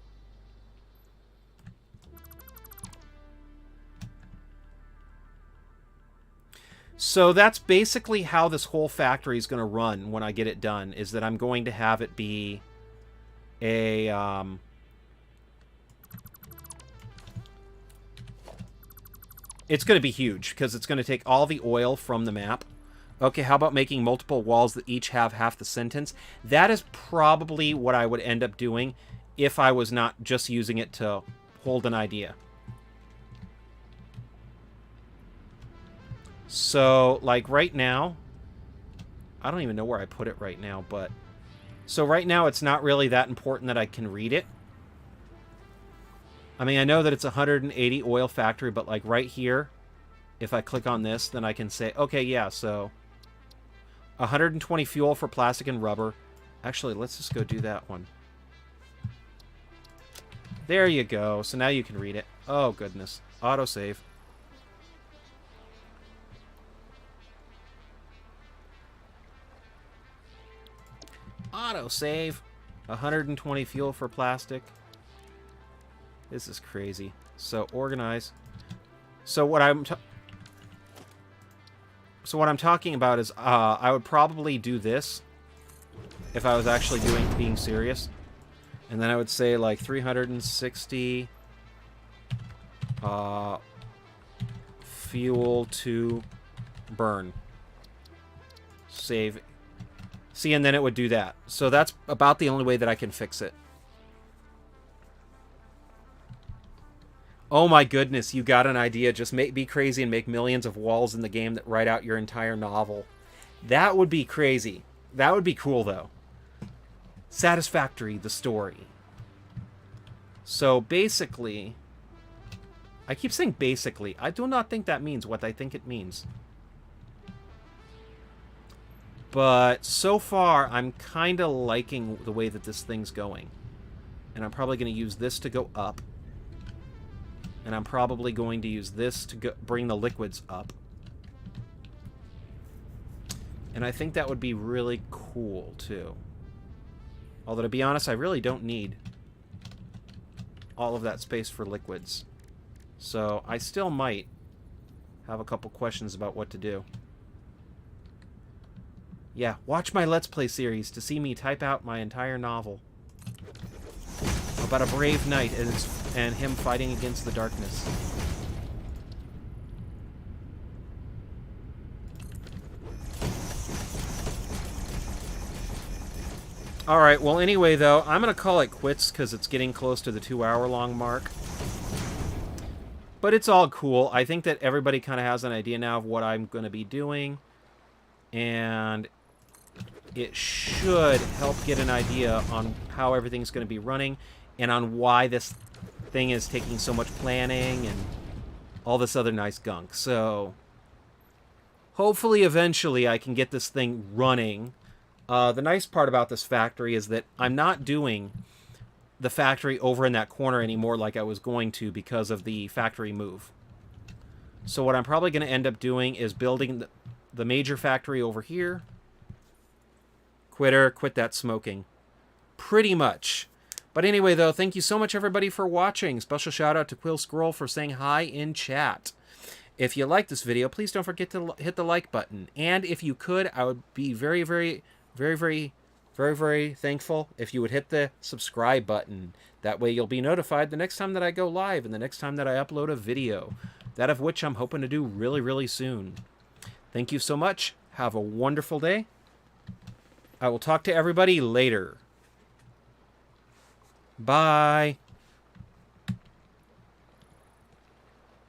So that's basically how this whole factory is going to run when I get it done, is that I'm going to have it be a, it's going to be huge, because it's going to take all the oil from the map. Okay, how about making multiple walls that each have half the sentence? That is probably what I would end up doing if I was not just using it to hold an idea. So, like, right now, I don't even know where I put it right now, but... So right now, it's not really that important that I can read it. I mean, I know that it's 180 oil factory, but, like, right here, if I click on this, then I can say, okay, yeah, so... 120 fuel for plastic and rubber. Actually, let's just go do that one. There you go. So now you can read it. Oh, goodness. Autosave. Autosave. 120 fuel for plastic. This is crazy. So, organize. So what I'm talking about is I would probably do this if I was actually being serious. And then I would say like 360 fuel to burn. Save. See, and then it would do that. So that's about the only way that I can fix it. Oh my goodness, you got an idea. Just be crazy and make millions of walls in the game that write out your entire novel. That would be crazy. That would be cool, though. Satisfactory, the story. So, basically... I keep saying basically. I do not think that means what I think it means. But, so far, I'm kind of liking the way that this thing's going. And I'm probably going to use this to go up. And I'm probably going to use this to bring the liquids up. And I think that would be really cool, too. Although, to be honest, I really don't need all of that space for liquids. So, I still might have a couple questions about what to do. Yeah, watch my Let's Play series to see me type out my entire novel. About a brave knight and him fighting against the darkness. Alright, well anyway though, I'm going to call it quits because it's getting close to the 2-hour-long mark. But it's all cool. I think that everybody kind of has an idea now of what I'm going to be doing. And it should help get an idea on how everything's going to be running and on why this thing is taking so much planning and all this other nice gunk. So hopefully eventually I can get this thing running. The nice part about this factory is that I'm not doing the factory over in that corner anymore like I was going to because of the factory move. So what I'm probably going to end up doing is building the major factory over here. Quitter, quit that smoking. Pretty much. But anyway, though, thank you so much, everybody, for watching. Special shout out to Quill Squirrel for saying hi in chat. If you like this video, please don't forget to hit the like button. And if you could, I would be very, very, very, very, very, very thankful if you would hit the subscribe button. That way you'll be notified the next time that I go live and the next time that I upload a video. That of which I'm hoping to do really, really soon. Thank you so much. Have a wonderful day. I will talk to everybody later. Bye.